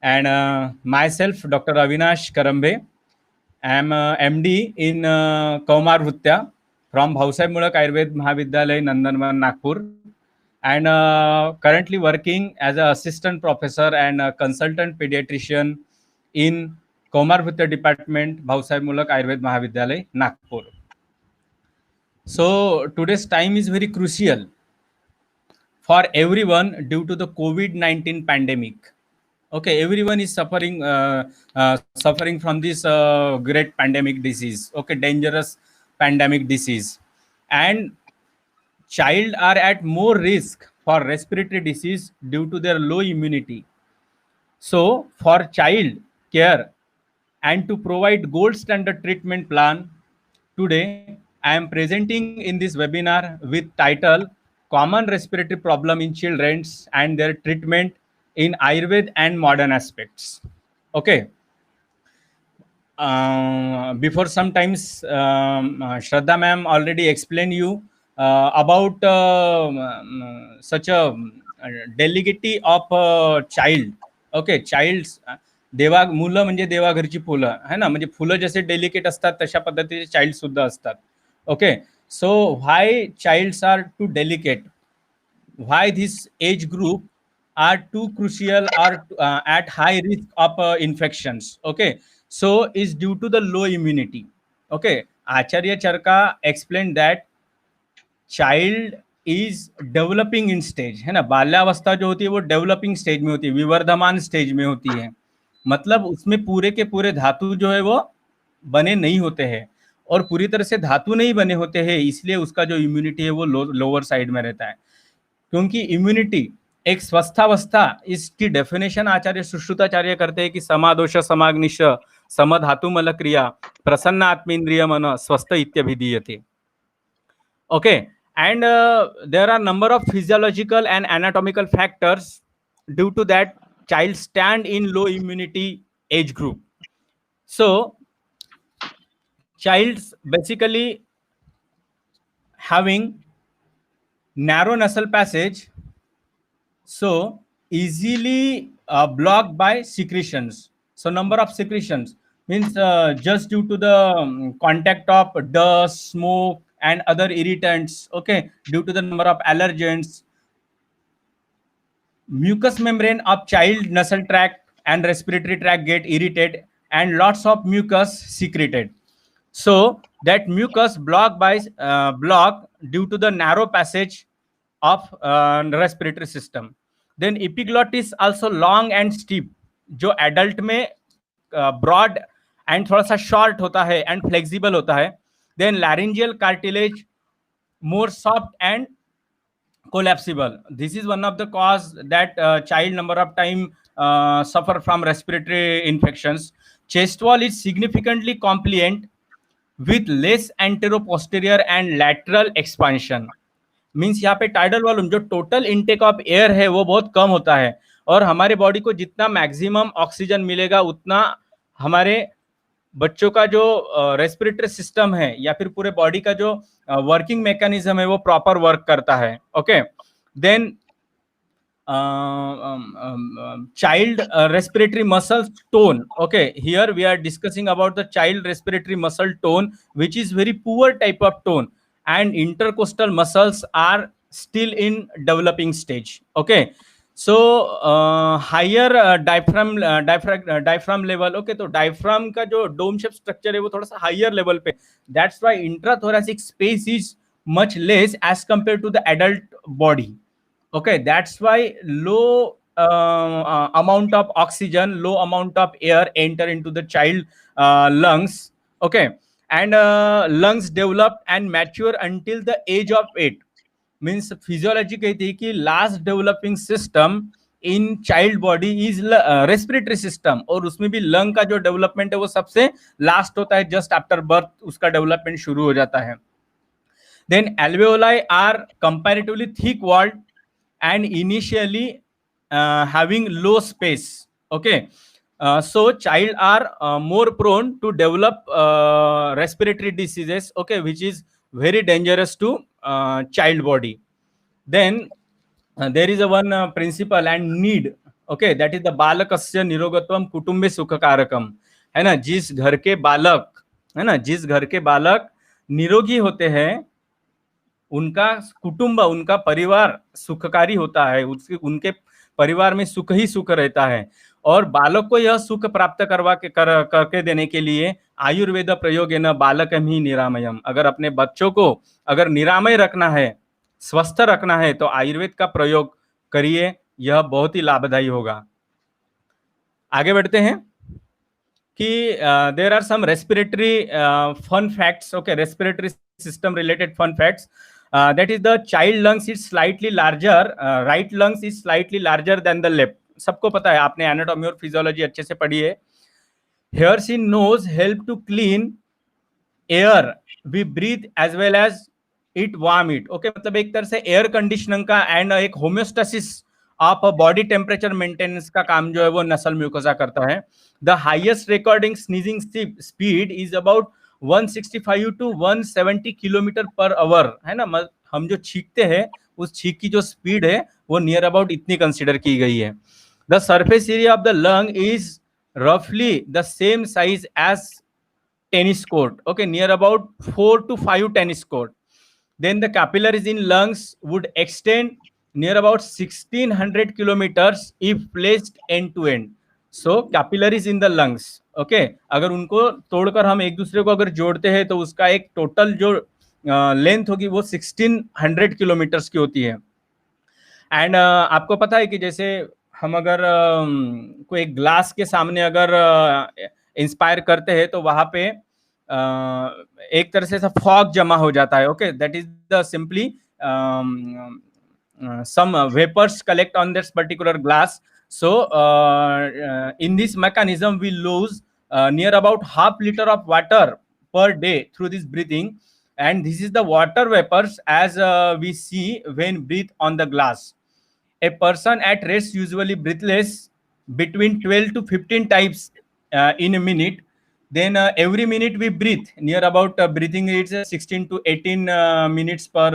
And myself, Dr. Avinash Karambe. I am MD in Kaumar Bhutya from Bhausaheb Mulak Ayurved Mahavidyalay, Nandanvan, Nagpur, and currently working as an assistant professor and a consultant pediatrician in Kaumar Bhutya Department, Bhausaheb Mulak Ayurved Mahavidyalay, Nagpur. So today's time is very crucial for everyone due to the COVID-19 pandemic. Okay, everyone is suffering from this great pandemic disease. Okay, dangerous pandemic disease, and child are at more risk for respiratory disease due to their low immunity. So for child care and to provide gold standard treatment plan, today I am presenting in this webinar with title Common Respiratory Problem in Children and Their Treatment in Ayurveda and Modern Aspects. Okay. Before sometimes Shraddha ma'am already explained you about such a delicacy of child. Okay, child's देवा मुलं म्हणजे देवाघरची फुलं है ना, म्हणजे फुलं जसे delicate असतात तशा पद्धतीचे चाइल्ड सुद्धा असतात. Okay, so why childs are too delicate, why this age group are too crucial or at high risk of infections. Okay, so is due to the low immunity. Okay, Acharya Charka explained that child is developing in stage, है ना, बाल्यावस्था जो होती है वो developing stage में होती है, विवर्धमान स्टेज में होती है. मतलब उसमें पूरे के पूरे धातु जो है वो बने नहीं होते हैं, और पूरी तरह से धातु नहीं बने होते हैं, इसलिए उसका जो इम्यूनिटी है वो लोअर साइड में रहता है. क्योंकि इम्यूनिटी एक स्वस्थावस्था, इसकी डेफिनेशन आचार्य सुश्रुताचार्य करते हैं कि समादोष समाग्निश समधातु मल क्रिया प्रसन्न आत्मेन्द्रिय मन स्वस्थ इत्यभिधीयते. Okay, and there are number of physiological and anatomical factors due to that child stand in low immunity age group. So childs basically having narrow nasal passage, so easily blocked by secretions. So number of secretions means just due to the contact of dust, smoke and other irritants. Okay, due to the number of allergens, mucous membrane of child nasal tract and respiratory tract get irritated and lots of mucus secreted. So that mucus block due to the narrow passage of respiratory system. Then epiglottis also long and steep, जो adult में broad and थोड़ा सा short होता है and flexible होता है. Then laryngeal cartilage more soft and collapsible. This is one of the cause that child number of time suffer from respiratory infections. Chest wall is significantly compliant with less anteroposterior and lateral expansion. Means यहाँ पे tidal volume, जो total intake of air है वो बहुत कम होता है, और हमारे बॉडी को जितना मैक्सिमम ऑक्सीजन मिलेगा उतना हमारे बच्चों का जो रेस्पिरेटरी सिस्टम है या फिर पूरे बॉडी का जो वर्किंग मैकेनिज्म है वो प्रॉपर वर्क करता है. Okay, then child respiratory muscle tone. Okay, here we are discussing about the child respiratory muscle tone, which is very poor type of tone, and intercostal muscles are still in developing stage. Okay, so higher diaphragm level. Okay, तो diaphragm का जो dome shape structure है वो थोड़ा सा higher level पे, that's why intrathoracic space is much less as compared to the adult body. Okay, that's why low amount of oxygen, low amount of air enter into the child lungs. Okay, and lungs develop and mature until the age of 8. Means physiology कहती है कि last developing system in child body is respiratory system, और उसमें भी lung का जो development है वो सबसे last होता है, just after birth उसका development शुरू हो जाता है. Then alveoli are comparatively thick walled and initially having low space. Okay, so child are more prone to develop respiratory diseases. Okay, which is very dangerous to child body. Then there is a one principle and need. Okay, that is the बालकस्य निरोगत्वम कुटुंबे सुखकारकम, है ना। जिस घर के बालक, है ना, जिस घर के बालक निरोगी होते हैं, उनका कुटुंब, उनका परिवार सुखकारी होता है, उसके उनके परिवार में सुख ही सुख रहता है। और बालक को यह सुख प्राप्त करवा के करके देने के लिए आयुर्वेद प्रयोग है न बालकम ही निरामयम। अगर अपने बच्चों को अगर निरामय रखना है, स्वस्थ रखना है, तो आयुर्वेद का प्रयोग करिए, यह बहुत ही लाभदायी होगा। आगे बढ़ते हैं कि there are some respiratory fun facts. Okay, respiratory system related fun facts. That is the child lungs is slightly larger, right lungs is slightly larger than the left. सबको पता है, आपने एनाटॉमी और फिजियोलॉजी अच्छे से पढ़ी है। Hairs in nose help to clean air we breathe as well as it warm it. Okay, मतलब एक तरह से एयर कंडीशनिंग का एंड एक homeostasis of body temperature maintenance का काम जो है वो नसल म्यूकोसा करता है। The highest recording sneezing speed is about 165 to 170 kilometre per hour, है ना। हम जो छींकते हैं उस छींक की जो स्पीड है वो नियर अबाउट इतनी कंसीडर की गई है। The surface area of the lung is रफली the same size as tennis court. Okay, near about 4 to 5 tennis court. Then the capillaries in lungs would extend near about 1600 kilometers if placed end to end. So capillaries in the lungs, okay, अगर उनको तोड़कर हम एक दूसरे को अगर जोड़ते हैं तो उसका एक टोटल जो लेंथ होगी वो 1600 किलोमीटर्स की होती है। एंड आपको पता है कि जैसे हम अगर कोई एक ग्लास के सामने अगर इंस्पायर करते हैं तो वहां पे एक तरह से ऐसा फॉग जमा हो जाता है। Okay, that is the simply some vapors collect on this particular glass. So in this mechanism we lose near about half liter of water per day through this breathing, and this is the water vapors as we see when breathe on the glass. A person at rest usually breathless between 12 to 15 times in a minute. Then every minute we breathe near about breathing rates 16 to 18 minutes per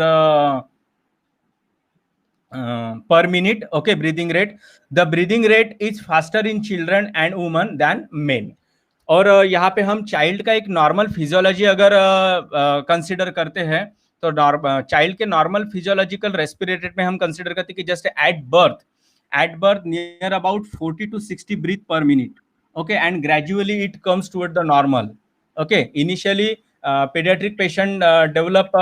minute. Okay, breathing rate. The breathing rate is faster in children and women than men. और यहाँ पे हम child का एक normal physiology अगर consider करते हैं तो चाइल्ड के नॉर्मल फिजियोलॉजिकल रेस्पिरेटरी में हम कंसिडर करते हैं कि just at birth near about 40 to 60 breath per minute. Okay, and gradually it comes toward the normal. Okay, initially pediatric patient develop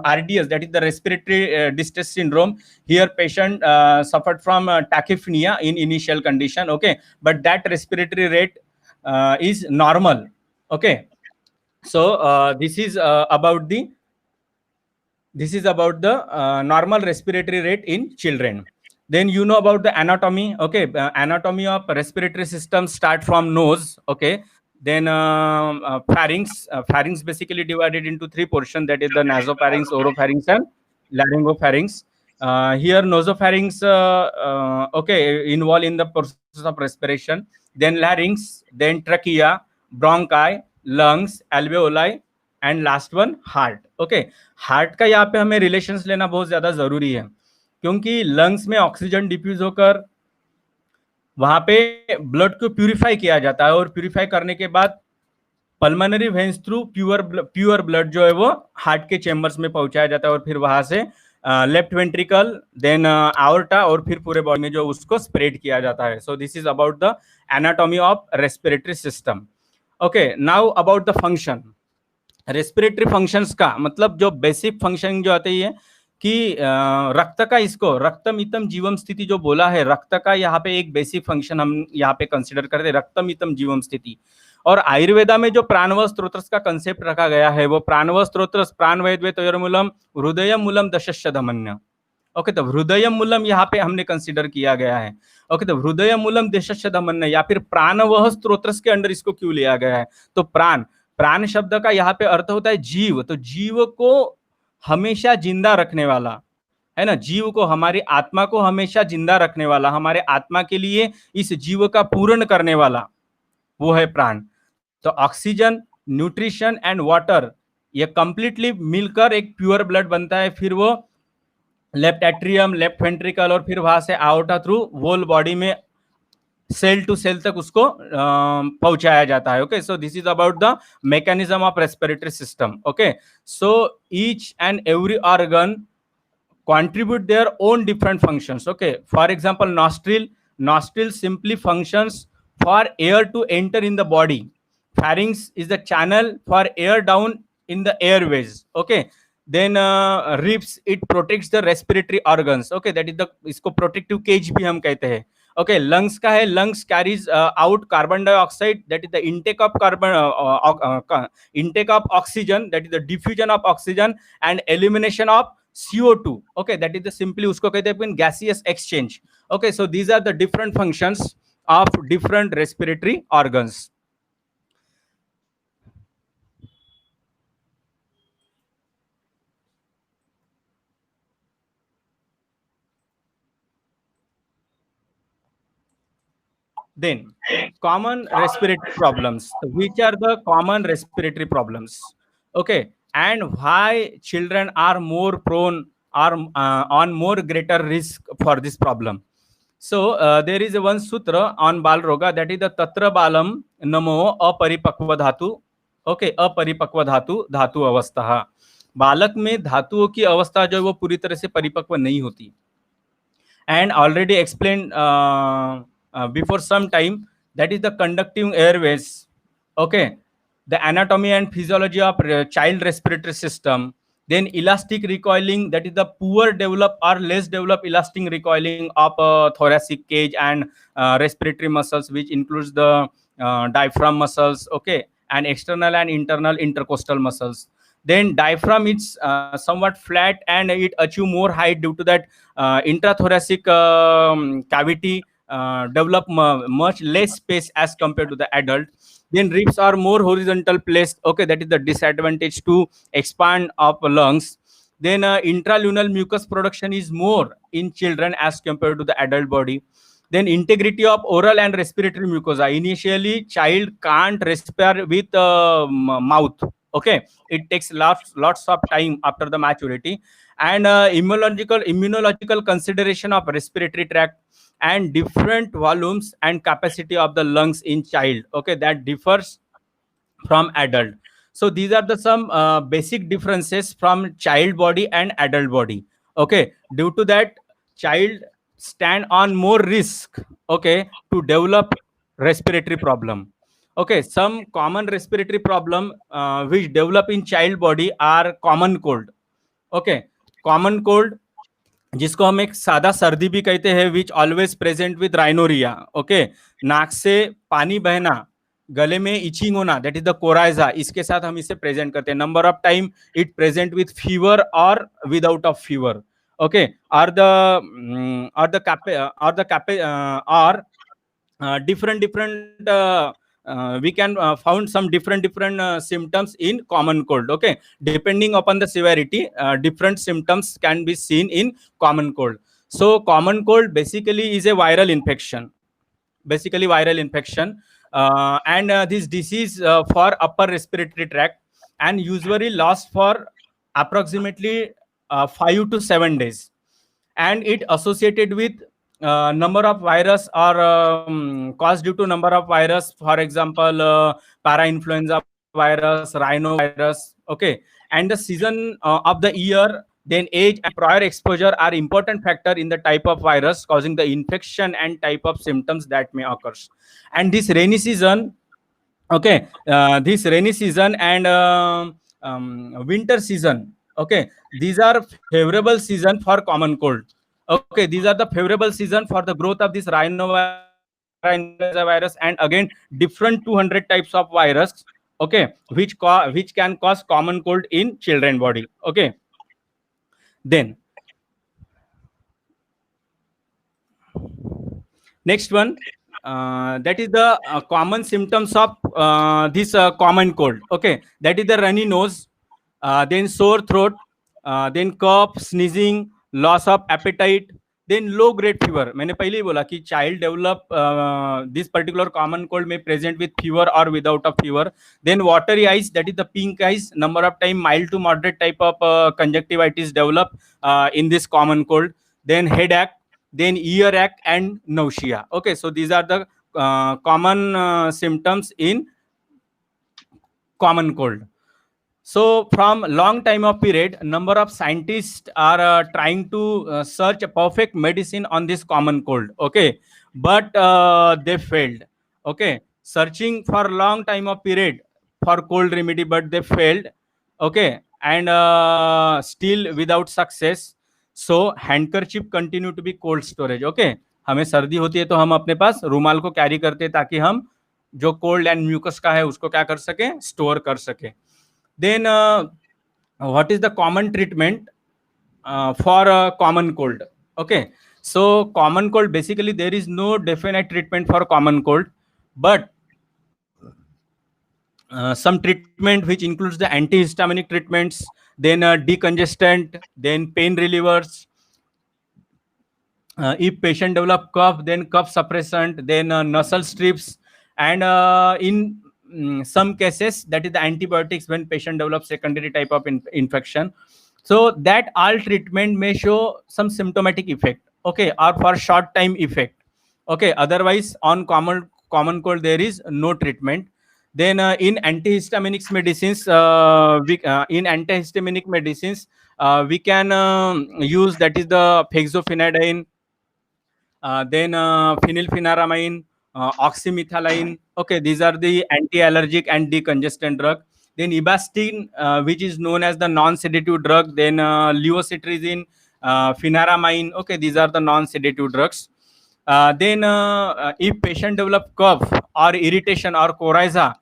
RDS, that is the respiratory distress syndrome. Here patient suffered from tachypnea in initial condition. Okay, but that respiratory rate is normal. Okay, so this is about the normal respiratory rate in children. Then you know about the anatomy. Okay, anatomy of respiratory system start from nose. Okay, then pharynx. Pharynx basically divided into three portions, that is the nasopharynx, oropharynx and laryngopharynx. Here nasopharynx okay, involved in the process of respiration, then larynx, then trachea, bronchi, lungs, alveoli and last one heart. Okay, heart का यहाँ पे हमें relations लेना बहुत ज्यादा जरूरी है, क्योंकि लंग्स में ऑक्सीजन डिफ्यूज होकर वहां पे ब्लड को प्यूरिफाई किया जाता है और प्यूरिफाई करने के बाद pulmonary veins through pure blood जो है वो हार्ट के चेंबर्स में पहुंचाया जाता है और फिर वहां से लेफ्ट वेंट्रिकल, देन आवर्टा और फिर पूरे बॉडी में जो उसको स्प्रेड किया जाता है। सो this is about the anatomy of respiratory system. Okay, now about the function. Respiratory functions का मतलब जो बेसिक फंक्शन जो आती है कि रक्त का, इसको रक्तमितम जीवम स्थिति जो बोला है, रक्त का यहाँ पे एक बेसिक फंक्शन हम यहाँ पे कंसिडर करते हैं, रक्तमितम जीवम स्थिति। और आयुर्वेदा में जो प्राणव स्त्रोत्रस का कंसेप्ट रखा गया है वो प्राणव स्त्रोत्रस प्राणवैद्वे तयोर्मूलम हृदयम मूलम दशस्य धमन्य। ओके, तो हृदयम मूलम यहाँ पे हमने कंसिडर किया गया है। ओके, तो हृदयम मूलम दशस्य धमन्य या फिर प्राणवह स्त्रोत्रस के अंडर इसको क्यों लिया गया है? तो प्राण शब्द का यहाँ पे अर्थ होता है जीव, तो जीव को हमेशा जिंदा रखने वाला, है ना, जीव को, हमारी आत्मा को हमेशा जिंदा रखने वाला, हमारे आत्मा के लिए इस जीव का पूर्ण करने वाला, वो है प्राण। तो ऑक्सीजन, न्यूट्रिशन एंड वाटर ये कंप्लीटली मिलकर एक प्योर ब्लड बनता है, फिर वो लेफ्ट एट्रियम, लेफ्ट वेंट्रिकल और फिर वहां से आउटा थ्रू होल बॉडी में सेल टू सेल तक उसको पहुंचाया जाता है. Okay, so this is about the mechanism of respiratory system. Okay, so each and every organ contribute their own different functions. Okay, for example, nostril simply functions for air to enter in the body. Pharynx is the channel for air down in the airways. Okay, then ribs, it protects the respiratory organs. Okay, that is the, इसको protective cage भी हम कहते हैं. Okay, lungs का है, lungs carries out carbon dioxide, that is the intake of intake of oxygen, that is the diffusion of oxygen, and elimination of CO2. Okay, that is the simply उसको कहते हैं gaseous exchange. Okay, so these are the different functions of different respiratory organs. Then, common respiratory problems. Which are the common respiratory problems? Okay, and why children are more prone or on more greater risk for this problem? So there is one sutra on Bal Roga, that is the Tatra Balam Namo Aparipakva Dhatu. Okay, अपरिपक्व धातु धातु अवस्था. बालक में धातुओं की अवस्था जो है वो पूरी तरह से परिपक्व नहीं होती. And already explained before some time, that is the conducting airways. Okay, the anatomy and physiology of child respiratory system. Then elastic recoiling, that is the poor developed or less developed elastic recoiling of thoracic cage and respiratory muscles, which includes the diaphragm muscles. Okay, and external and internal intercostal muscles. Then diaphragm is somewhat flat and it achieve more height due to that intrathoracic cavity develop much less space as compared to the adult. Then ribs are more horizontal placed. Okay, that is the disadvantage to expand of lungs. Then intralunar mucus production is more in children as compared to the adult body. Then integrity of oral and respiratory mucosa. Initially, child can't respire with mouth. Okay, it takes lots of time after the maturity. And immunological consideration of respiratory tract and different volumes and capacity of the lungs in child. Okay, that differs from adult. So these are the some basic differences from child body and adult body. Okay, due to that, child stand on more risk, okay, to develop respiratory problem. Okay, some common respiratory problem which develop in child body are common cold. Okay, common cold, जिसको हम एक सादा सर्दी भी कहते हैं, which always present with rhinorrhoea. Okay, नाक से पानी बहना, गले में इचिंग होना, दैट इज द कोराइजा. इसके साथ हम इसे प्रेजेंट करते हैं. Number of time it present with fever और विदाउट ऑफ फीवर. ओके, और different we can found some different symptoms in common cold. Okay, depending upon the severity, different symptoms can be seen in common cold. So common cold basically is a viral infection, and this disease for upper respiratory tract, and usually lasts for approximately 5 to 7 days, and it associated with number of virus or caused due to number of virus, for example para-influenza virus, rhinovirus. Okay, and the season of the year, then age and prior exposure are important factor in the type of virus causing the infection and type of symptoms that may occur. And this rainy season, okay, this rainy season and winter season, okay, these are favorable season for common cold. Okay, these are the favorable season for the growth of this rhinovirus and again different 200 types of virus. Okay, which can cause common cold in children body. Okay, then next one, that is the common symptoms of this common cold. Okay, that is the runny nose, then sore throat, then cough, sneezing, loss of appetite, then low grade fever. मैंने पहले ही बोला कि child develop this particular common cold may present with fever or without a fever. Then watery eyes, that is the pink eyes. Number of time mild to moderate type of conjunctivitis develop in this common cold. Then headache, then earache and nausea. Okay, so these are the common symptoms in common cold. So from long time of period, number of scientists are trying to search a perfect medicine on this common cold. Okay, but they failed. Okay, searching for long time of period for cold remedy, but they failed. Okay, and still without success. So handkerchief continue to be cold storage. Okay, हमें सर्दी होती है तो हम अपने पास रुमाल को carry करते हैं ताकि हम जो कोल्ड एंड म्यूकस का है उसको क्या कर सके, स्टोर कर सके. Then what is the common treatment for common cold? Okay, so common cold, basically there is no definite treatment for common cold, but some treatment which includes the antihistaminic treatments, then decongestant, then pain relievers. If patient develop cough, then cough suppressant, then nasal strips, and in some cases that is the antibiotics when patient develops secondary type of infection. So that all treatment may show some symptomatic effect, okay, or for short time effect. Okay, otherwise on common cold there is no treatment. Then in antihistaminic medicines, we can use, that is the fexofenadine, then phenylpheniramine, oxymethylene. Okay, these are the anti-allergic and decongestant drug. Then Ibastine, which is known as the non-sedative drug. Then levocetirizine, phenaramine. Okay, these are the non-sedative drugs. Then if patient develop cough or irritation or coryza,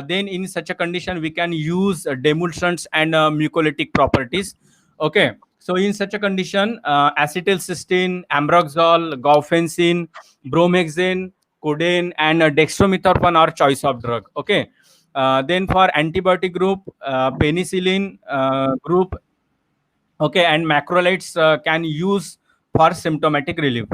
then in such a condition we can use demulcents and mucolytic properties. Okay, so in such a condition, acetylcysteine, ambroxol, guaifenesin, bromhexane, codeine, and dextromethorphan are choice of drug. Okay, then for antibiotic group, penicillin group, okay, and macrolides can use for symptomatic relief.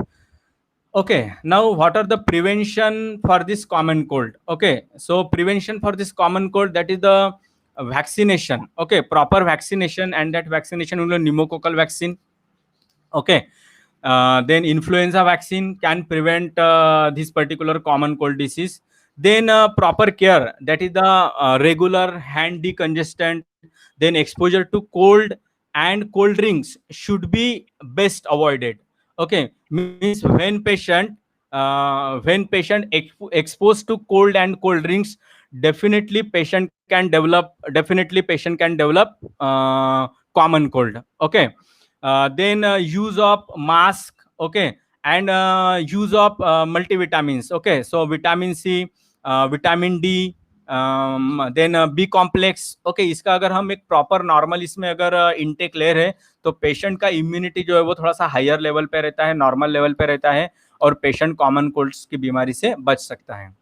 Okay, now what are the prevention for this common cold? Okay, so prevention for this common cold, that is the vaccination. Okay, proper vaccination, and that vaccination will be pneumococcal vaccine. Okay, then influenza vaccine can prevent this particular common cold disease. Then proper care, that is the regular hand decongestant. Then exposure to cold and cold drinks should be best avoided. Okay, means when patient exposed to cold and cold drinks, definitely patient can develop common cold. Okay, then use of mask. Okay, and use of multivitamins. Okay, so vitamin C, vitamin D, then B complex. Okay, इसका अगर हम एक proper normal इसमें अगर intake ले रहे हैं तो पेशेंट का इम्यूनिटी जो है वो थोड़ा सा हायर लेवल पे रहता है, नॉर्मल लेवल पे रहता है, और पेशेंट कॉमन कोल्ड्स की बीमारी से बच सकता है.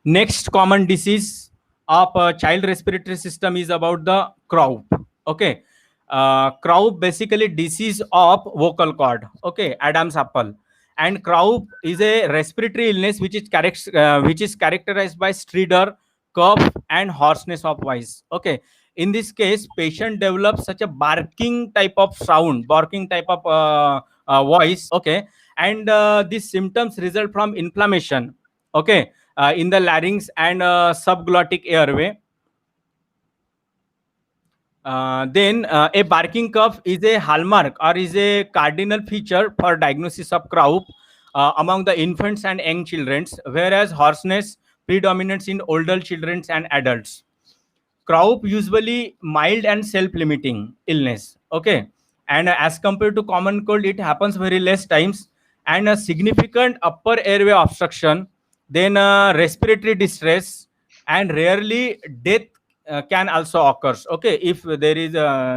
Next common disease of child respiratory system is about the क्राउप. Okay, क्राउप basically disease of vocal cord. Okay, Adam's apple. And croup is a respiratory illness which is characterized by stridor, cough, and hoarseness of voice. Okay, in this case patient develops such a barking type of voice. Okay, and these symptoms result from inflammation. Okay, in the larynx and subglottic airway. Then a barking cough is a hallmark or is a cardinal feature for diagnosis of croup among the infants and young children, whereas hoarseness predominates in older children and adults. Croup usually mild and self-limiting illness. Okay, and as compared to common cold, it happens very less times, and a significant upper airway obstruction, then respiratory distress, and rarely death can also occurs. Okay, if there is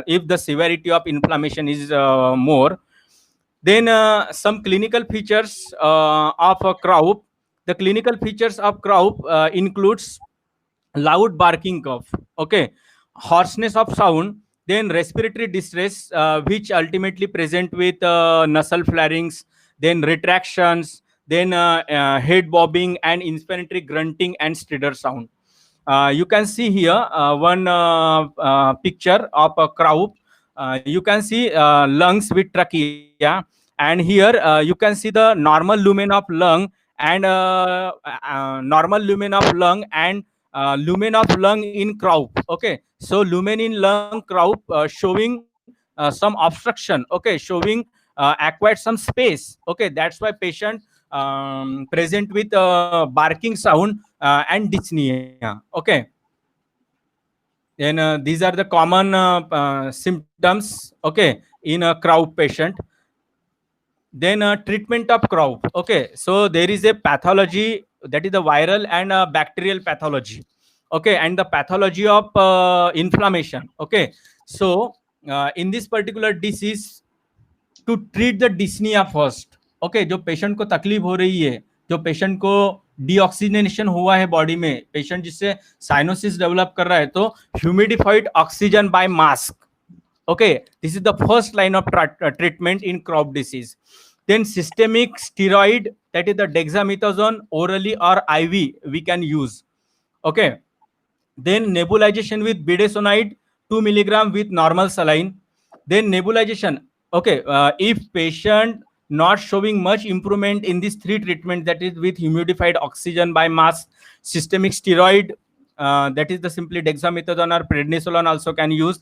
if the severity of inflammation is more. Then some clinical features of a croup. The clinical features of croup includes loud barking cough. Okay, hoarseness of sound, then respiratory distress, which ultimately present with nasal pharynx, then retractions, then head bobbing and inspiratory grunting and stridor sound. You can see here one picture of a croup. You can see lungs with trachea, and here you can see the normal lumen of lung and normal lumen of lung and lumen of lung in Kraub. Okay, so lumen in lung Kraub showing some obstruction. Okay, showing acquired some space. Okay, that's why patient present with barking sound and dyspnea. Okay, then these are the common symptoms. Okay, in a Kraub patient. Then treatment of Kraub. Okay, so there is a pathology, that is the viral and bacterial pathology. Okay, and the pathology of inflammation. Okay, so in this particular disease, to treat the dyspnea first. Okay, जो patient को तकलीफ हो रही है, जो patient को deoxygenation हुआ है बॉडी में, पेशेंट जिससे साइनोसिस डेवलप कर रहा है, तो humidified oxygen by mask. Okay, this is the first line of treatment in Kraub disease. Then systemic steroid, that is the dexamethasone, orally or IV we can use. Okay, then nebulization with budesonide 2 milligram with normal saline. Then nebulization. Okay, if patient not showing much improvement in these three treatments, that is with humidified oxygen by mask, systemic steroid, that is the simply dexamethasone or prednisolone also can use,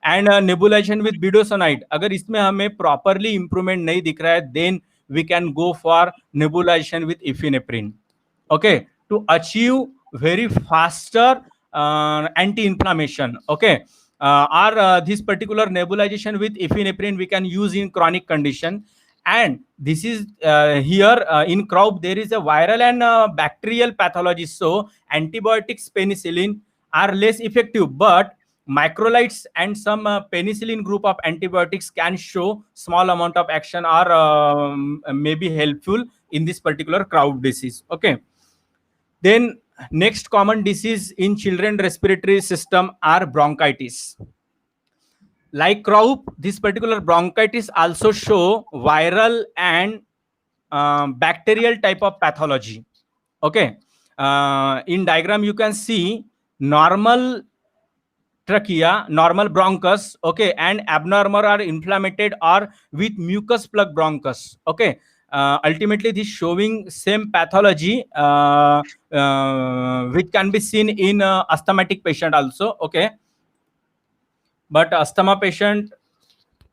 and nebulization with budesonide. अगर इसमें हमें properly improvement नहीं दिख रहा है, then we can go for nebulization with epinephrine. Okay, to achieve very faster anti-inflammation. Okay, or this particular nebulization with epinephrine we can use in chronic condition. And this is here in Kraub there is a viral and bacterial pathology, so antibiotics, penicillin are less effective, but macrolides and some penicillin group of antibiotics can show small amount of action or may be helpful in this particular Kraub disease. Okay, then next common disease in children respiratory system are bronchitis. Like Kraub, this particular bronchitis also show viral and bacterial type of pathology. Okay, in diagram you can see normal trachea, normal bronchus, okay, and abnormal or inflamed or with mucus plug bronchus. Okay, ultimately this showing same pathology which can be seen in asthmatic patient also. Okay, but asthma patient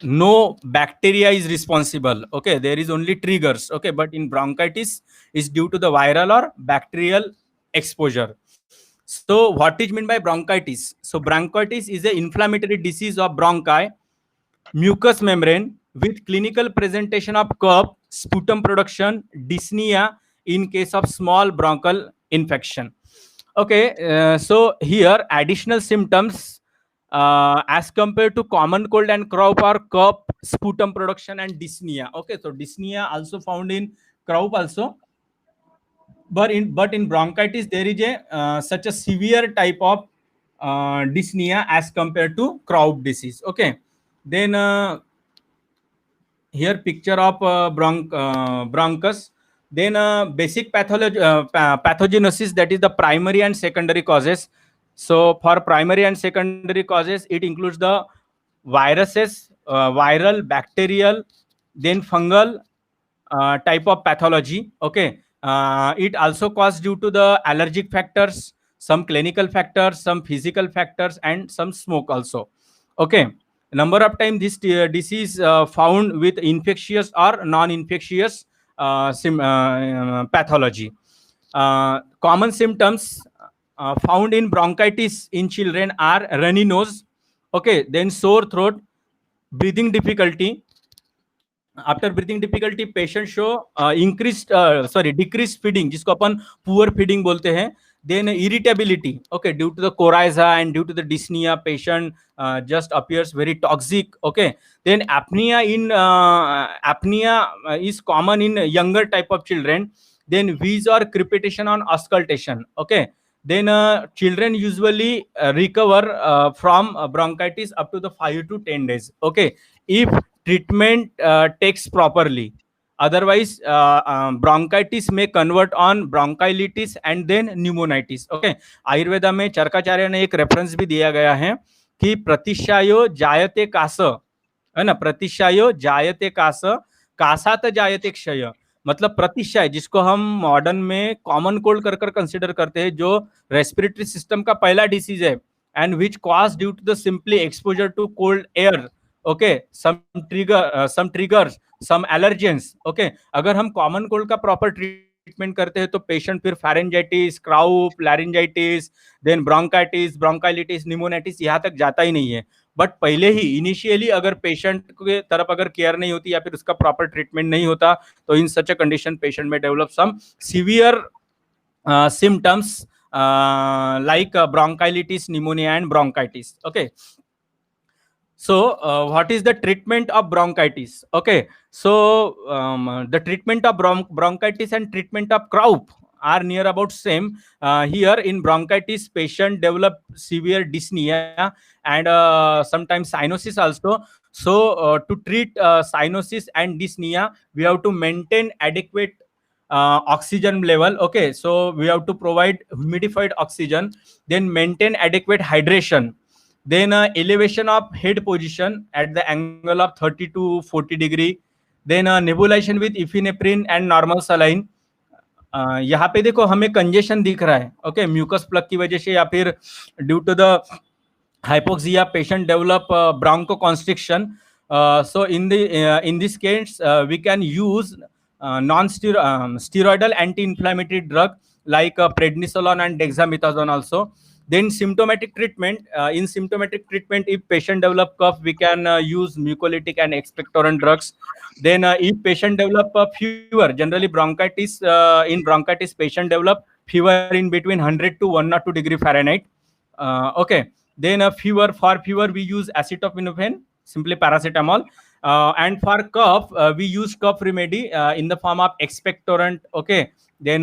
no bacteria is responsible. Okay, there is only triggers. Okay, but in bronchitis is due to the viral or bacterial exposure. So what is meant by bronchitis? So bronchitis is an inflammatory disease of bronchi, mucous membrane with clinical presentation of cough, sputum production, dyspnea in case of small bronchial infection. Okay, so here additional symptoms as compared to common cold and Kraub are cough, sputum production and dyspnea. Okay, so dyspnea also found in Kraub also. But in bronchitis there is a such a severe type of dyspnea as compared to Kraub disease. Okay, then here picture of bronchus. Then basic pathogenesis, that is the primary and secondary causes. So for primary and secondary causes it includes the viruses, viral, bacterial, then fungal type of pathology. Okay, it also caused due to the allergic factors, some clinical factors, some physical factors, and some smoke also. Okay, number of times this disease found with infectious or non-infectious pathology. Common symptoms found in bronchitis in children are runny nose. Okay, then sore throat, breathing difficulty. After breathing difficulty patient show decreased feeding, जिसको अपन poor feeding बोलते हैं. Then irritability, okay, due to the coryza and due to the dyspnea, patient just appears very toxic. Okay, then apnea is common in younger type of children. Then wheeze or crepitation on auscultation. Okay, then children usually recover from bronchitis up to the 5 to 10 days. Okay, if treatment takes properly. Otherwise, bronchitis may convert on bronchiolitis and then pneumonitis. Okay, Ayurveda में चरकाचार्य ने एक reference भी दिया गया है कि प्रतिशायो जायते कास, है ना, प्रतिशायो जायते कास, कासात जायते क्षय. मतलब प्रतिशय, जिसको हम मॉडर्न में कॉमन कोल्ड कर कर कंसिडर करते हैं, जो रेस्पिरेटरी सिस्टम का पहला डिसीज है, and which cause due to the simply exposure to cold air, okay, some triggers, some allergens, okay. अगर हम कॉमन कोल्ड का प्रॉपर ट्रीटमेंट करते हैं तो पेशेंट फिर pharyngitis, croup, laryngitis, then bronchitis, bronchiolitis, pneumonitis यहाँ तक जाता ही नहीं है। बट पहले ही इनिशियली अगर पेशेंट के तरफ अगर केयर नहीं होती या फिर उसका प्रॉपर ट्रीटमेंट नहीं होता, तो in such a condition patient में develop some severe symptoms like bronchitis, pneumonia, and bronchitis. Okay. So, what is the treatment of bronchitis? Okay. So, the treatment of bronchitis and treatment of croup are near about same. Here in bronchitis, patient develop severe dyspnea and sometimes cyanosis also. So, to treat cyanosis and dyspnea, we have to maintain adequate oxygen level. Okay, so we have to provide humidified oxygen, then maintain adequate hydration, then elevation of head position at the angle of 30 to 40 degree, then nebulization with epinephrine and normal saline. यहाँ पे देखो हमें congestion दिख रहा है, okay, mucus plug की वजह से या फिर due to the hypoxia, patient develop bronchoconstriction. So in this case we can use non-steroidal anti-inflammatory drug like prednisolone and dexamethasone also. Then symptomatic treatment, in symptomatic treatment, if patient develop cough, we can use mucolytic and expectorant drugs. Then if patient develop fever, generally bronchitis, in bronchitis patient develop fever in between 100 to 102 degree Fahrenheit. Okay. Then for fever we use acetaminophen, simply paracetamol, and for cough we use cough remedy in the form of expectorant. Okay. Then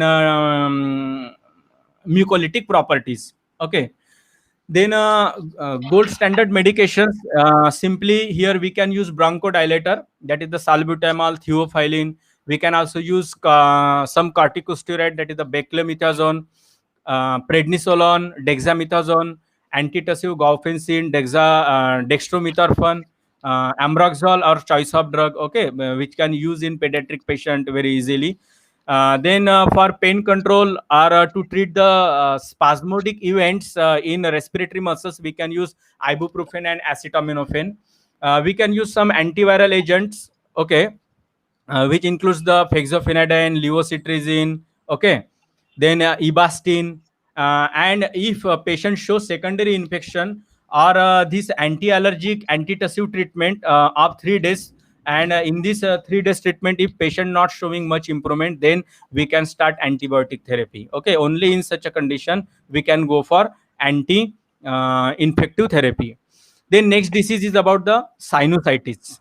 mucolytic properties. Okay. Then gold standard medications, simply here we can use bronchodilator, that is the salbutamol, theophylline. We can also use some corticosteroid, that is the beclomethasone, prednisolone, dexamethasone, antitussive, guanfacine, dextromethorphan, ambroxol, or choice of drug, okay, which can use in pediatric patient very easily. Then for pain control or to treat the spasmodic events in respiratory muscles, we can use ibuprofen and acetaminophen. We can use some antiviral agents, okay, which includes the fexofenadine, levocetirizine, okay, then Ebastin, and if a patient shows secondary infection or this anti-allergic antitussive treatment of 3 days, and in this 3 days treatment, if patient not showing much improvement, then we can start antibiotic therapy. Okay, only in such a condition we can go for anti infective therapy. Then next disease is about the sinusitis.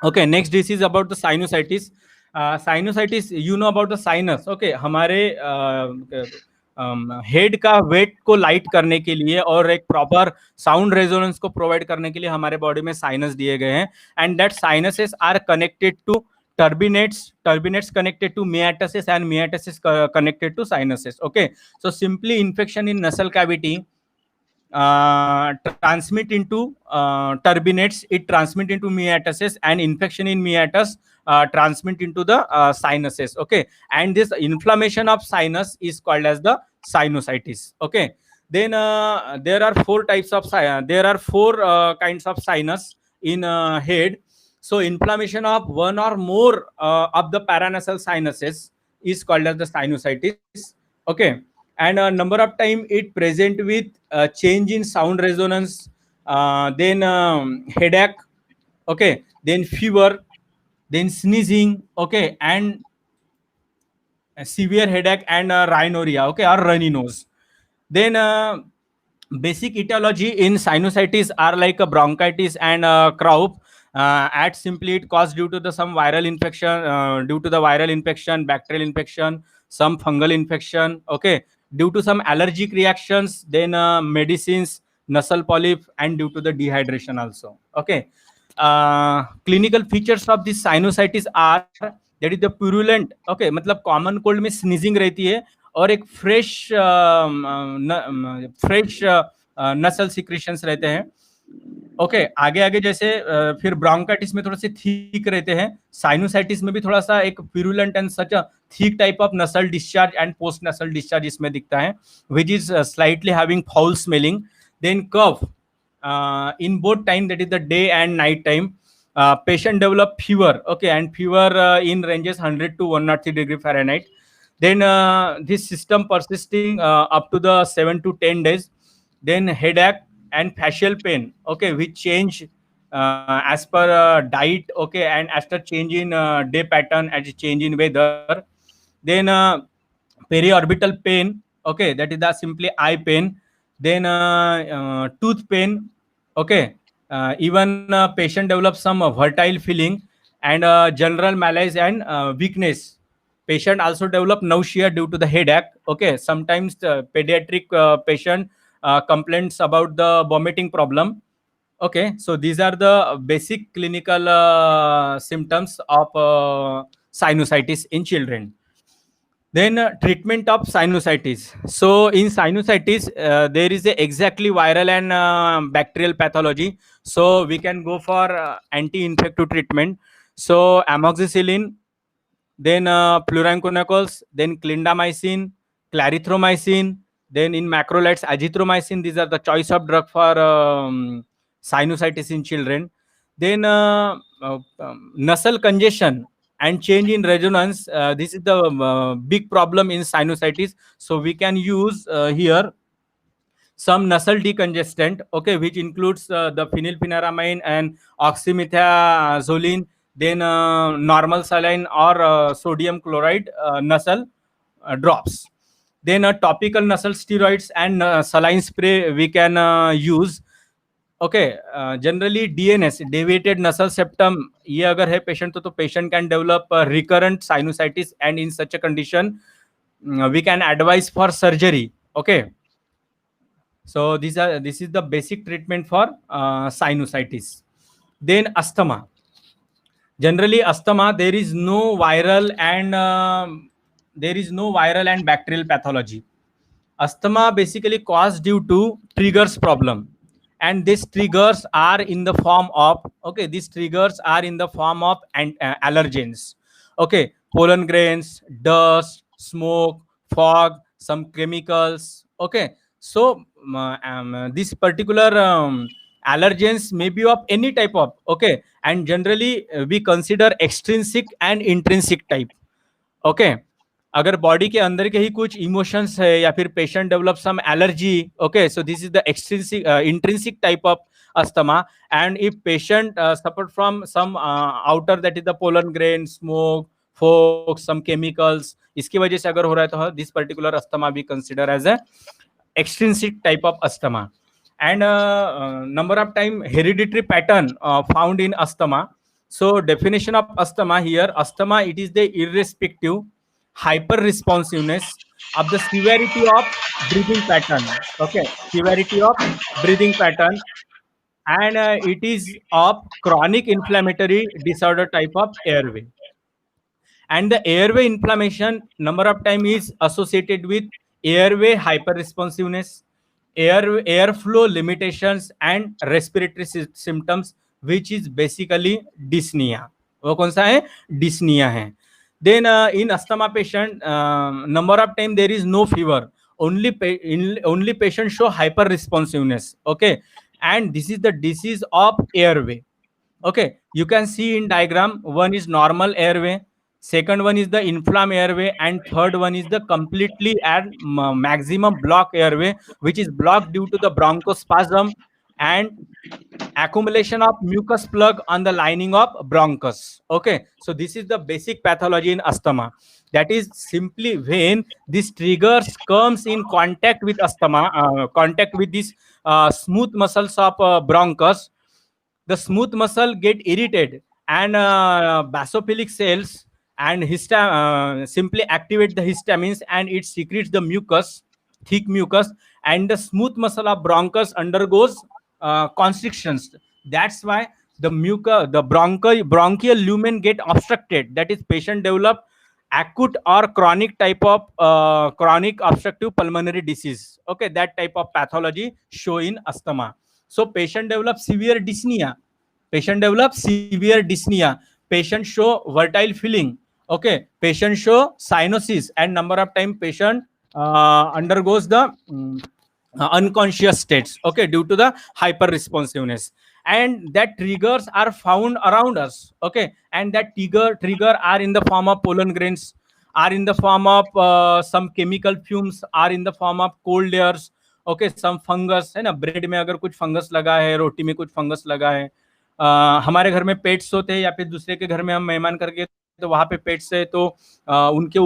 Okay, next disease about the sinusitis. Sinusitis, you know about the sinus. Okay, हमारे head का wait को light करने के लिए और एक proper sound resonance को provide करने के लिए हमारे बॉडी में साइनस दिए गए हैं, and that sinuses are connected to turbinates connected to myiasis, and myiasis connected to sinuses. Okay, so simply infection in nasal cavity transmit into turbinates, it transmit into myiasis, and infection in myiatis transmit into the sinuses. Okay, and this inflammation of sinus is called as the sinusitis. Okay, then there are four kinds of sinus in head. So inflammation of one or more of the paranasal sinuses is called as the sinusitis. Okay, and a number of time it present with change in sound resonance, then headache, okay, then fever, then sneezing, okay, and severe headache and rhinorrhea, okay, or runny nose. Then basic etiology in sinusitis are like bronchitis and croup. At simply it caused due to the some viral infection, bacterial infection, some fungal infection, okay, due to some allergic reactions, then medicines, nasal polyp, and due to the dehydration also. Okay, clinical features of this sinusitis are that is the purulent, okay, मतलब common cold में sneezing रहती है और एक fresh नसल secretions रहते हैं, okay आगे आगे जैसे फिर ब्रोंकाइटिस में थोड़ा से थिक रहते हैं, साइनोसाइटिस में भी थोड़ा सा एक purulent and such a thick type of nasal discharge and post nasal discharge इसमें दिखता है, which is slightly having foul smelling. Then cough in both time, that is the day and night time. Patient develop fever, okay, and fever in ranges 100 to 103 degree Fahrenheit. Then this system persisting up to the 7 to 10 days. Then headache and facial pain, okay, which change as per diet, okay, and after change in day pattern, as change in weather. Then periorbital pain, okay, that is the simply eye pain. Then tooth pain, okay, even patient develops some fertile feeling and general malaise and weakness. Patient also develop nausea due to the headache, okay. Sometimes the pediatric patient complains about the vomiting problem, okay. So these are the basic clinical symptoms of sinusitis in children. Then treatment of sinusitis. So in sinusitis, there is a exactly viral and bacterial pathology. So we can go for anti-infective treatment. So amoxicillin, then fluoroconazole, then clindamycin, clarithromycin, then in macrolides azithromycin. These are the choice of drug for sinusitis in children. Then nasal congestion and change in resonance. This is the big problem in sinusitis. So we can use here some nasal decongestant, okay, which includes the phenylpheniramine and oxymethazoline, then normal saline or sodium chloride nasal drops. Then topical nasal steroids and saline spray we can use. Okay generally DNS deviated नसल septum ये अगर है patient तो patient can develop recurrent sinusitis and in such a condition we can advise for surgery, okay. So this is the basic treatment for sinusitis. Then asthma. Generally asthma, there is no viral and bacterial pathology. Asthma basically caused due to triggers problem, and these triggers are in the form of, okay, these triggers are in the form of allergens, okay, pollen grains, dust, smoke, fog, some chemicals, okay. So this particular allergens may be of any type of, okay, and generally we consider extrinsic and intrinsic type, okay अगर body के अंदर के ही कुछ emotions है या फिर patient develop some allergy, okay, so this is the extrinsic intrinsic type of asthma. And if patient suffer from some outer, that is the pollen grain, smoke, fog, some chemicals, इसकी वजह से अगर हो रहा है तो दिस पर्टिकुलर अस्थमा भी consider as a extrinsic type of asthma. And number of time hereditary pattern found in asthma. So definition of asthma here, asthma, it is the irrespective hyper responsiveness of the severity of breathing pattern, okay, severity of breathing pattern, and it is of chronic inflammatory disorder type of airway. And the airway inflammation number of time is associated with airway hyperresponsiveness, airflow limitations and respiratory symptoms, which is basically dyspnea. वो कौन सा है? dyspnea है. Then in asthma patient, number of time there is no fever, only patient show hyper responsiveness, okay, and this is the disease of airway, okay. You can see in diagram, one is normal airway, second one is the inflamed airway, and third one is the completely and maximum block airway, which is blocked due to the bronchospasm and accumulation of mucus plug on the lining of bronchus, okay. So this is the basic pathology in asthma. That is simply when this triggers comes in contact with asthma, contact with this smooth muscles of bronchus, the smooth muscle get irritated, and basophilic cells and simply activate the histamines, and it secretes the mucus, thick mucus, and the smooth muscle of bronchus undergoes constrictions. That's why the bronchial lumen get obstructed. That is, patient develop acute or chronic type of chronic obstructive pulmonary disease, okay. That type of pathology show in asthma. So patient develops severe dyspnea. Patient develops severe dyspnea. Patient show vertile feeling. Okay. Patient show cyanosis, and number of time patient undergoes the unconscious states. Okay, due to the hyper responsiveness, and that triggers are found around us. Okay, and that trigger are in the form of pollen grains, are in the form of some chemical fumes, are in the form of cold airs. Okay, some fungus है ना, bread में अगर कुछ fungus लगा है, रोटी में कुछ fungus लगा है, हमारे घर में पेट्स होते हैं या फिर दूसरे के घर में हम मेहमान करके तो वहां पे पेट्स है, तो उनके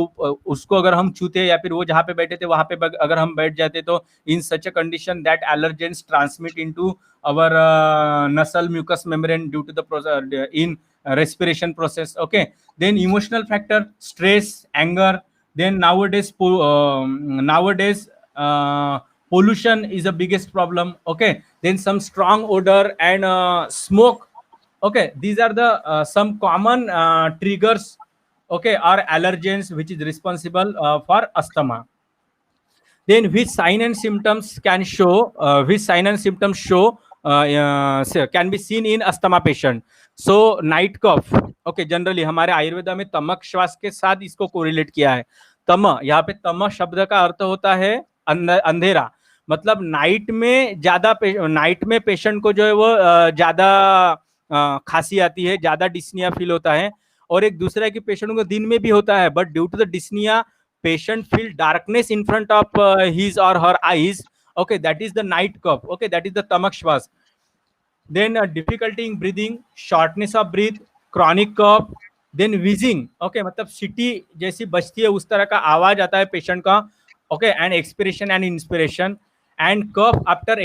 उसको अगर हम छूते या फिर वो जहाँ पे बैठे थे वहां पे अगर हम बैठ जाते, तो in such a condition that allergens transmit into our nasal mucous membrane due to the process in respiration process. Okay, then emotional factor, stress, anger. Then nowadays pollution is the biggest problem. Okay, then some strong odor and smoke. Okay, these are the some common triggers, okay, or allergens which is responsible for asthma. Then which sign and symptoms can show can be seen in asthma patient. So night cough. Okay, generally हमारे आयुर्वेदा में तमक श्वास के साथ इसको correlate किया है. तम, यहाँ पे तम शब्द का अर्थ होता है अंधेरा. मतलब नाइट में पेशेंट को जो है वो ज्यादा खांसी आती है, ज्यादा डिस्निया फील होता है, और एक दूसरा है कि पेशेंट को दिन में भी होता है, but due to the dyspnea patient feel darkness in front of his or her eyes. Okay, that is the night cough. Okay, that is the tamak shwas. Then difficulty in breathing, shortness of breath, chronic cough, then wheezing. Okay, मतलब सीटी जैसी बजती है उस तरह का आवाज आता है पेशेंट का. Okay, and expiration and inspiration, and cough after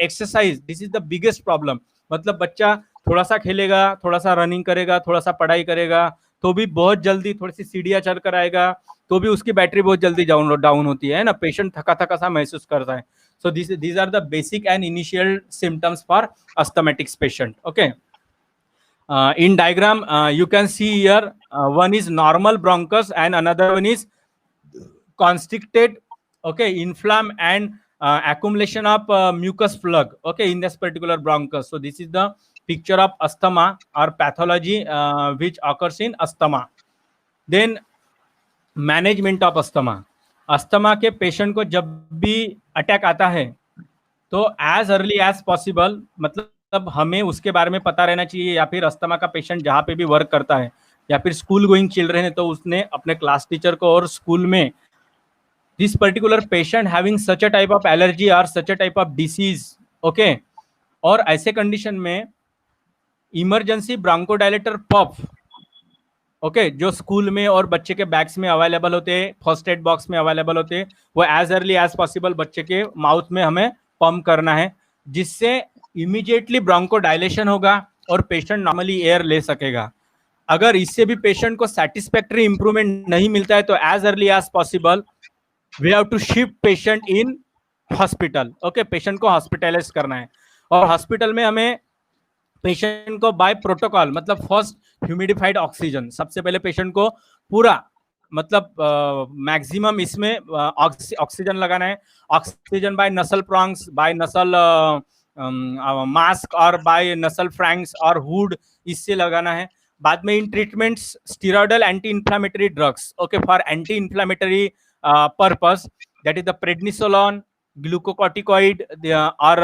exercise. This is the biggest problem. मतलब बच्चा थोड़ा सा खेलेगा, थोड़ा सा रनिंग करेगा, थोड़ा सा पढ़ाई करेगा, तो भी बहुत जल्दी थोड़ी सी सीढ़ियां चढ़ कर आएगा, तो भी उसकी बैटरी बहुत जल्दी डाउन होती है ना, पेशेंट थका थका सा महसूस करता है. सो these are the basic and initial symptoms for asthmatics patient. Okay, in diagram you can see here one is normal bronchus and another one is constricted. Okay, inflamed and accumulation of mucus plug. Okay, in this particular bronchus. So this is the picture of asthma or pathology which occurs in asthma. Then management of asthma. Asthma के patient को जब भी attack आता है तो as early as possible, मतलब हमें उसके बारे में पता रहना चाहिए, या फिर अस्थमा का पेशेंट जहाँ पे भी वर्क करता है या फिर स्कूल गोइंग चिल्ड्रन है तो उसने अपने क्लास टीचर को और स्कूल में this particular patient having such a type of allergy or such a type of disease. Okay, और ऐसे कंडीशन में इमरजेंसी ब्रोंकोडायलेटर पफ, ओके, जो स्कूल में और बच्चे के बैग्स में अवेलेबल होते हैं, फर्स्ट एड बॉक्स में अवेलेबल होते हैं, वो एज अर्ली एज पॉसिबल बच्चे के माउथ में हमें पंप करना है, जिससे इमीडिएटली ब्रोंकोडायलेशन होगा और पेशेंट नॉर्मली एयर ले सकेगा. अगर इससे भी पेशेंट को सेटिस्फैक्टरी इंप्रूवमेंट नहीं मिलता है तो as early as possible we have to shift patient in hospital. Okay, patient को हॉस्पिटलाइज करना है, और हॉस्पिटल में हमें पेशेंट को बाय प्रोटोकॉल, मतलब फर्स्ट ह्यूमिडिफाइड ऑक्सीजन, सबसे पहले पेशेंट को पूरा मतलब मैक्सिमम इसमें ऑक्सीजन लगाना है. Oxygen by nasal prongs, by nasal mask और बाय नसल फ्रैंक्स और हुड, इससे लगाना है. बाद में in treatments steroidal anti inflammatory drugs, okay, for anti inflammatory purpose, that is the prednisolone, glucocorticoid or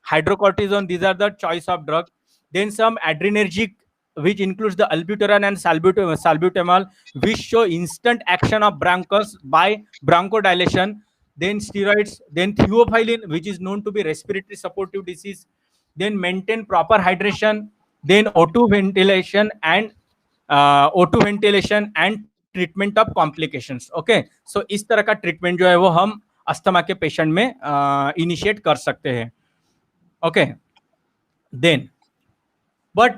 hydrocortisone. These are the choice of drug. Then some adrenergic which includes the albuterol and salbutamol, which show instant action of bronchus by bronchodilation. Then steroids, then theophylline, which is known to be respiratory supportive disease. Then maintain proper hydration, then O2 ventilation and treatment of complications. Okay, so इस तरह का treatment जो है वो हम asthma के patient में initiate कर सकते हैं. Okay, then but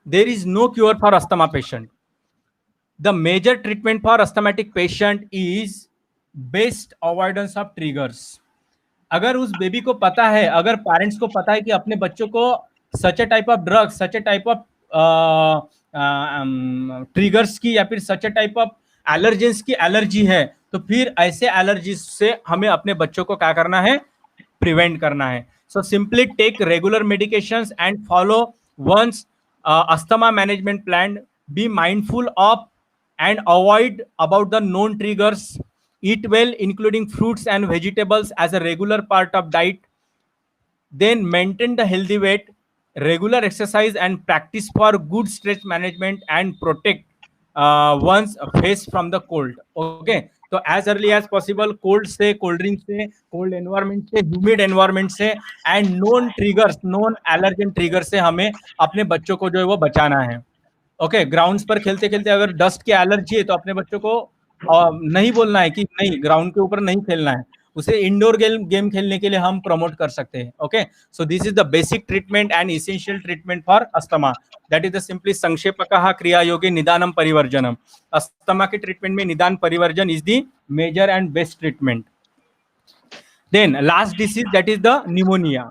there is no cure for asthma patient. The major treatment for asthmatic patient is best avoidance of triggers. अगर उस बेबी को पता है, अगर पेरेंट्स को पता है कि अपने बच्चों को such a type of drug, such a type of triggers की या फिर such a type of allergens की एलर्जी है, तो फिर ऐसे एलर्जी से हमें अपने बच्चों को क्या करना है, प्रिवेंट करना है. So simply take regular medications and follow one's asthma management plan. Be mindful of and avoid about the known triggers. Eat well, including fruits and vegetables as a regular part of diet. Then maintain the healthy weight, regular exercise, and practice for good stress management and protect one's face from the cold. Okay, तो as early as possible cold से, cold drink से, cold environment से, humid environment से and known triggers, known allergen trigger से हमें अपने बच्चों को जो है वो बचाना है. ओके, ग्राउंड्स पर खेलते खेलते अगर डस्ट की एलर्जी है तो अपने बच्चों को नहीं बोलना है कि नहीं ग्राउंड के ऊपर नहीं खेलना है, उसे इंडोर गेम खेलने के लिए हम प्रमोट कर सकते हैं. Okay, so this is the basic treatment and essential treatment for asthma. That is the simply संक्षेपकः क्रिया योगे निदानम परिवर्जनम. अस्थमा के ट्रीटमेंट में निदान परिवर्जन is the major and best treatment. Then last disease that is the pneumonia.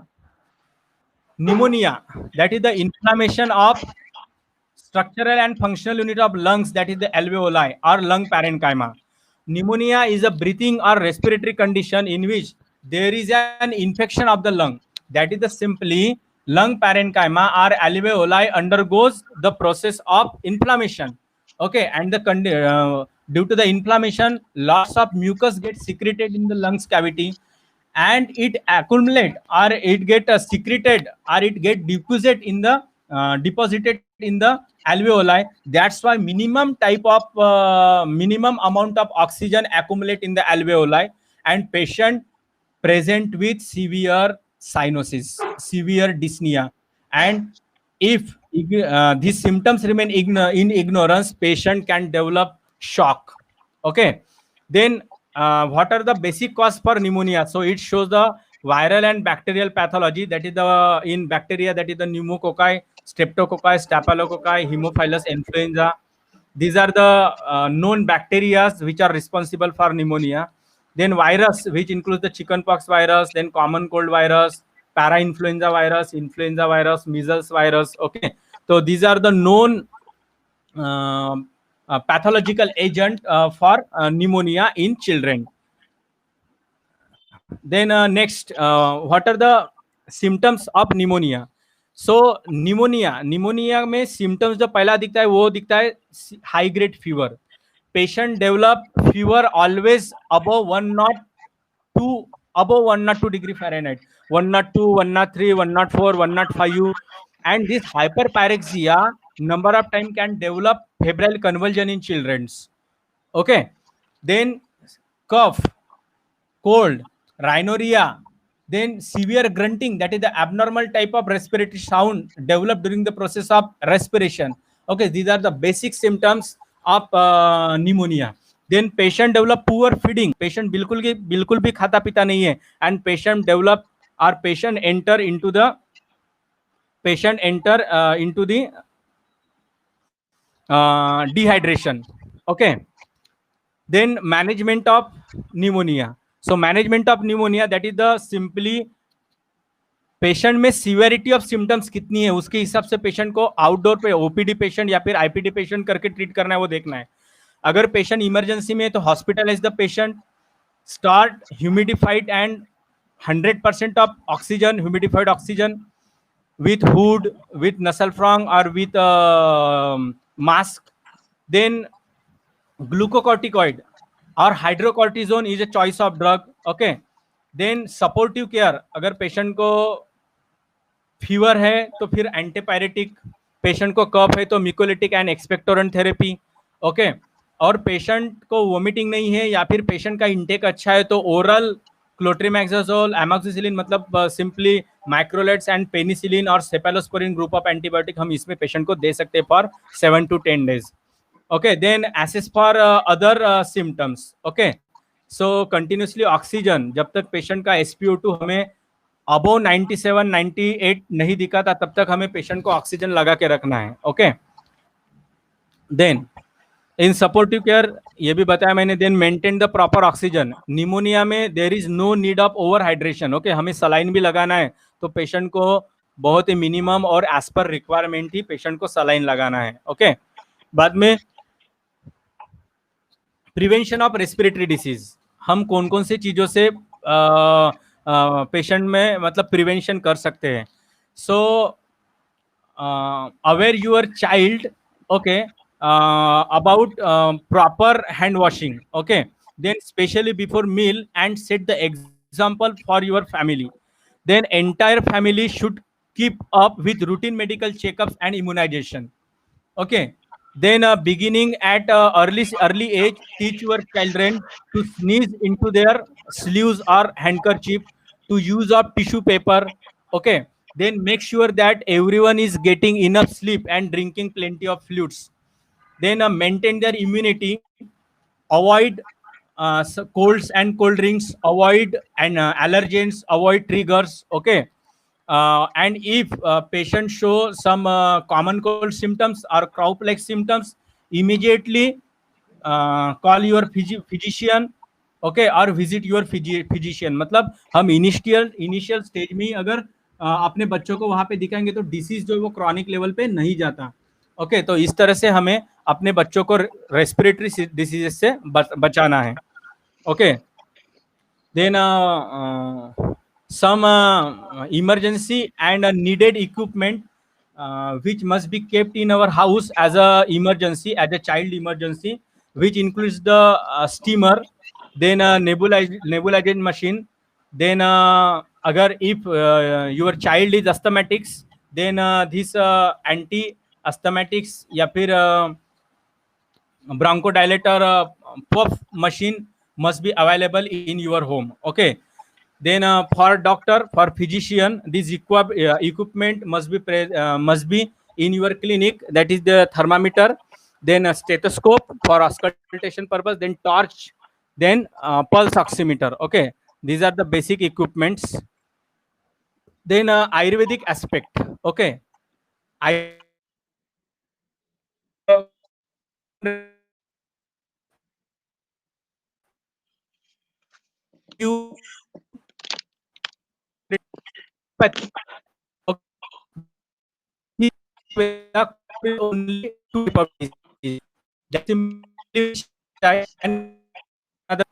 Pneumonia, that is the inflammation of structural and functional unit of lungs, that is the alveoli or lung parenchyma. Pneumonia is a breathing or respiratory condition in which there is an infection of the lung. That is the simply lung parenchyma or alveoli undergoes the process of inflammation. Okay, and the due to the inflammation, lots of mucus gets secreted in the lungs cavity, and it accumulate or it get secreted or it get deposited in the alveoli. That's why minimum amount of oxygen accumulate in the alveoli, and patient present with severe cyanosis, severe dyspnea. And if these symptoms remain in ignorance, patient can develop shock. Okay, then what are the basic cause for pneumonia? So it shows the viral and bacterial pathology. That is the in bacteria, that is the pneumococci, streptococci, staphylococci, haemophilus influenza. These are the known bacteria which are responsible for pneumonia. Then virus, which includes the chickenpox virus, then common cold virus, para-influenza virus, measles virus. Okay, so these are the known pathological agent for pneumonia in children. Then next, what are the symptoms of pneumonia? So pneumonia में symptoms जो पहला दिखता है वो दिखता है high grade fever. Patient develop fever always above 102 degree Fahrenheit, 102, 103, 104, 105, and this hyperpyrexia number of time can develop febrile convulsion in children. Okay, then cough, cold, rhinorrhea, then severe grunting, that is the abnormal type of respiratory sound developed during the process of respiration. Okay, these are the basic symptoms of pneumonia. Then patient develop poor feeding, patient बिल्कुल भी खाता पीता नहीं है, and patient develop or patient enter into the dehydration. Okay, then management of pneumonia. So management of pneumonia, that is the simply patient में severity of symptoms कितनी है उसके हिसाब से पेशेंट को आउटडोर पे ओपीडी पेशेंट या फिर आईपीडी पेशेंट करके ट्रीट करना है वो देखना है. अगर पेशेंट इमरजेंसी में है तो hospitalize the patient, start humidified and 100% of oxygen, humidified oxygen with hood, with nasal prong or with mask. Then glucocorticoid or hydrocortisone is a choice of drug. Okay, then supportive care, अगर patient को fever है तो फिर antipyretic, patient को कफ है तो mucolytic and expectorant therapy. Okay, और patient को वोमिटिंग नहीं है या फिर पेशेंट का इंटेक अच्छा है तो ओरल क्लोट्रीमैक्सोजोल, एमॉक्सिसिलिन, मतलब सिंपली माइक्रोलेट्स एंड पेनिसिलिन और सेफेलोस्पोरिन ग्रुप ऑफ एंटीबायोटिक हम इसमें पेशेंट को दे सकते हैं for 7 to 10 days. Okay, then assess for other symptoms. Okay, so continuously oxygen, जब तक पेशेंट का SpO2 हमें अबव 97, 98 नहीं दिखा था तब तक हमें पेशेंट को ऑक्सीजन लगा के रखना है. Okay, then in supportive care ये भी बताया मैंने, then maintain the proper oxygen. Pneumonia में there is no need of over hydration. Okay, हमें सलाइन भी लगाना है तो पेशेंट को बहुत ही मिनिमम और एज पर रिक्वायरमेंट ही पेशेंट को सलाइन लगाना है. ओके, बाद में प्रिवेंशन ऑफ रेस्पिरेटरी डिसीज, हम कौन कौन सी चीजों से पेशेंट में मतलब प्रिवेंशन कर सकते हैं. सो aware your child, okay, about proper hand washing, okay, then especially before meal, and set the example for your family. Then entire family should keep up with routine medical checkups and immunization, okay. Then beginning at early age, teach your children to sneeze into their sleeves or handkerchief, to use of tissue paper, okay. Then make sure that everyone is getting enough sleep and drinking plenty of fluids. Then maintain their immunity, avoid colds and cold drinks, avoid and allergens, avoid triggers, okay. And if patients show some common cold symptoms or cough like symptoms, immediately call your physician, okay, or visit your physician. मतलब हम initial stage में ही अगर अपने बच्चों को वहां पे दिखाएंगे तो डिसीज जो है वो क्रॉनिक लेवल पे नहीं जाता, ओके. तो इस तरह से हमें अपने बच्चों को रेस्पिरेटरी डिसीजेस से बचाना है, okay. Then some emergency and needed equipment which must be kept in our house as a emergency, as a child emergency, which includes the steamer, then a nebulization machine, then agar if your child is asthmatics, then this anti asthmatics या फिर bronchodilator puff machine must be available in your home, okay. Then for doctor, for physician, this equipment must be in your clinic, that is the thermometer, then a stethoscope for auscultation purpose, then torch, then pulse oximeter, okay. These are the basic equipments. Then ayurvedic aspect, okay. I you only two type of disease. Just simply and other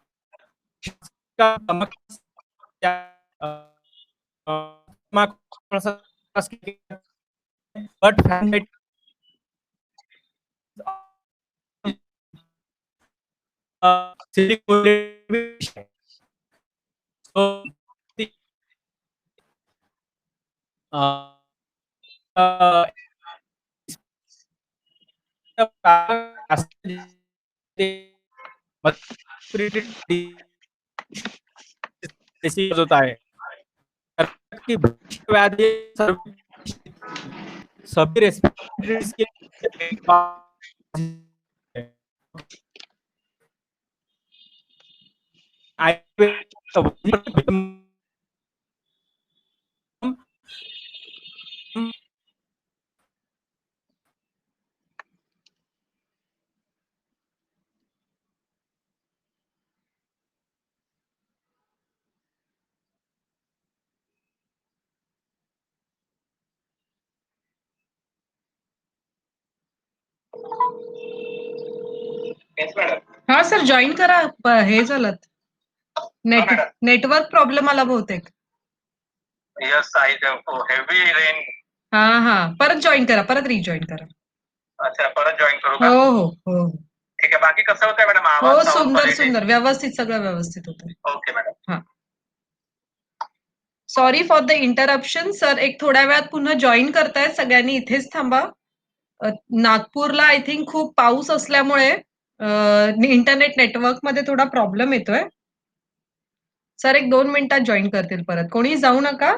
but so uh, uh, होता है की व्याधि सभी respiratory हा sir join करा. हे झालं network problem आला बहुतेक. Yes, I have heavy rain. हा हा परत जॉईन करा, परत रिजॉईन करा. अच्छा, परत जॉईन करू का? हो हो हो ठीक आहे. बाकी कसं होतंय मॅडम हो आवाज? सुंदर सुंदर व्यवस्थित, सगळं व्यवस्थित होतंय. Okay madam. हा sorry for the interruption sir. एक थोड्या वेळात पुन्हा जॉईन करतायत. सगळ्यांनी इथेच थांबा. नागपूरला आय थिंक खूप पाऊस असल्यामुळे इंटरनेट नेटवर्क मध्ये थोडा प्रॉब्लेम येतोय. सर एक 2 मिनिटात जॉईन करतील परत. कोणी जाऊ नका.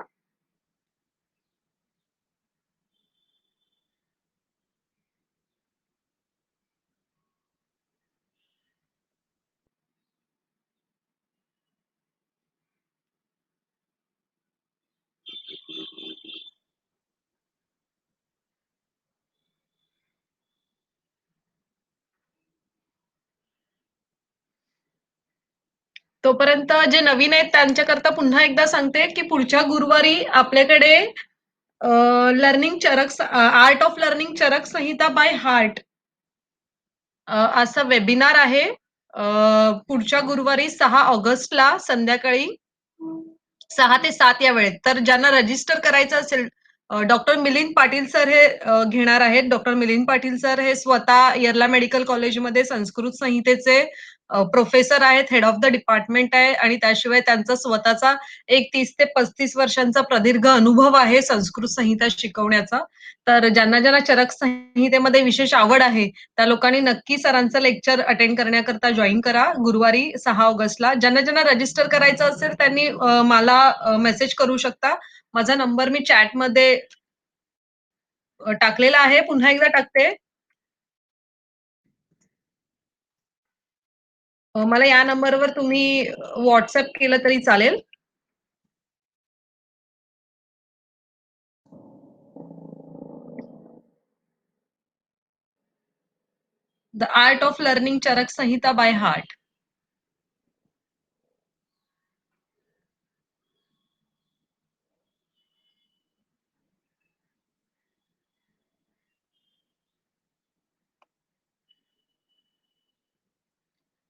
तोपर्यंत जे नवीन आहेत त्यांच्याकरता पुन्हा एकदा सांगते की पुढच्या गुरुवारी आपल्याकडे learning Charak art of learning Charak Samhita by heart असं वेबिनार आहे. पुढच्या गुरुवारी 6 ऑगस्टला संध्याकाळी 6 ते 7 या वेळेत. तर ज्यांना रजिस्टर करायचं असेल, डॉक्टर मिलिंद पाटील सर हे घेणार आहेत. डॉक्टर मिलिंद पाटील सर हे स्वतः येरला मेडिकल कॉलेजमध्ये संस्कृत संहितेचे प्रोफेसर आहेत, हेड ऑफ द डिपार्टमेंट आहे आणि त्याशिवाय त्यांचा स्वतःचा एक 30 ते 35 वर्षांचा प्रदीर्घ अनुभव आहे संस्कृत संहिता शिकवण्याचा. तर ज्यांना चरक संहितेमध्ये विशेष आवड आहे, त्या लोकांनी नक्की सरांचं लेक्चर अटेंड करण्याकरता जॉइन करा गुरुवारी 6 ऑगस्टला. ज्यांना रजिस्टर करायचं असेल त्यांनी मला मेसेज करू शकता. माझा नंबर मी चॅटमध्ये टाकलेला आहे. पुन्हा एकदा टाकते. मला या नंबरवर तुम्ही WhatsApp केलं तरी चालेल. The art of learning Charak Samhita by heart.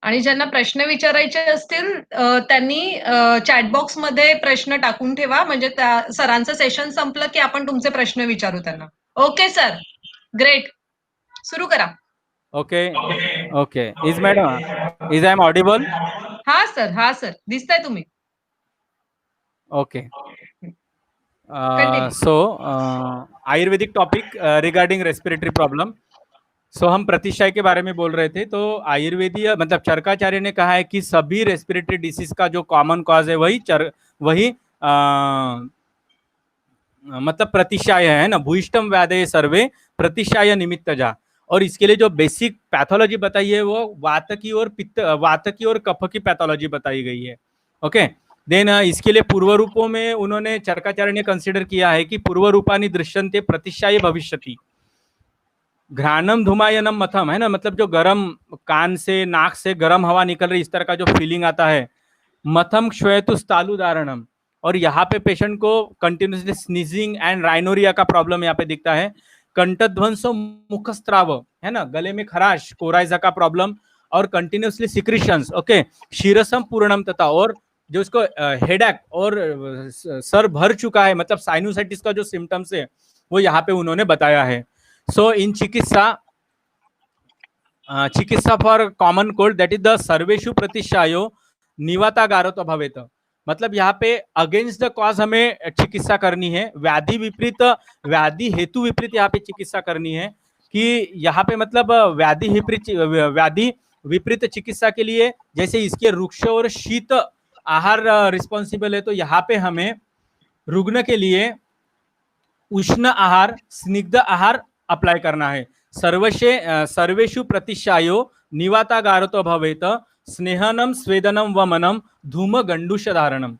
आणि ज्यांना प्रश्न विचारायचे असतील त्यांनी चॅट बॉक्समध्ये प्रश्न टाकून ठेवा. म्हणजे त्या सरांचं सेशन संपलं की आपण तुमचे प्रश्न विचारू त्यांना. Okay sir, great. सुरू करा. Okay. Okay. Is I am audible? हा सर, दिसताय तुम्ही. Okay. Continue. So Ayurvedic topic regarding respiratory problem. So हम प्रतिशय के बारे में बोल रहे थे. तो आयुर्वेदीय मतलब चरकाचार्य ने कहा है कि सभी रेस्पिरेटरी डिसीज का जो कॉमन कॉज है वही मतलब प्रतिशाय है ना. भूयिष्ठम व्याधे सर्वे प्रतिशाय निमित्तजा. और इसके लिए जो बेसिक पैथोलॉजी बताई है वो वात की और कफ की पैथोलॉजी बताई गई है. ओके. देन इसके लिए पूर्व रूपों में उन्होंने चरकाचार्य ने कंसिडर किया है कि पूर्व रूपानी दृश्यन्ते प्रतिशाय भविष्यति. घ्राणम धुमायनम मथम है ना, मतलब जो गर्म कान से नाक से गर्म हवा निकल रही इस तरह का जो फीलिंग आता है. मथम श्वेतुस्तालुदारणम. और यहाँ पे पेशेंट को कंटिन्यूसली स्नीजिंग एंड राइनोरिया का प्रॉब्लम यहाँ पे दिखता है. कंठध्वंसो मुखस्त्राव है ना, गले में खराश कोराइजा का प्रॉब्लम और कंटिन्यूसली सिक्रीशंस. ओके. शीरसम पूर्णम तथा और जो इसको हेडेक और सर भर चुका है मतलब साइनोसाइटिस का जो सिम्टम्स है वो यहाँ पे उन्होंने बताया है. सो इन चिकित्सा for common cold that is the सर्वेशु प्रतिशायो निवातागारतो भवेत. मतलब यहाँ पे अगेंस्ट द कॉज हमें चिकित्सा करनी है. व्याधि हेतु विपरीत यहाँ पे चिकित्सा करनी है कि यहाँ पे मतलब व्याधि विपरीत चिकित्सा के लिए जैसे इसके रुक्ष और शीत आहार रिस्पॉन्सिबल है, तो यहाँ पे हमें रुग्ण के लिए उष्ण आहार स्निग्ध आहार अप्लाई करना है. सर्वेशु प्रतिशायो निवातागारतो भवेत स्नेहनम स्वेदनम वमनम धूम गंडूष धारणम.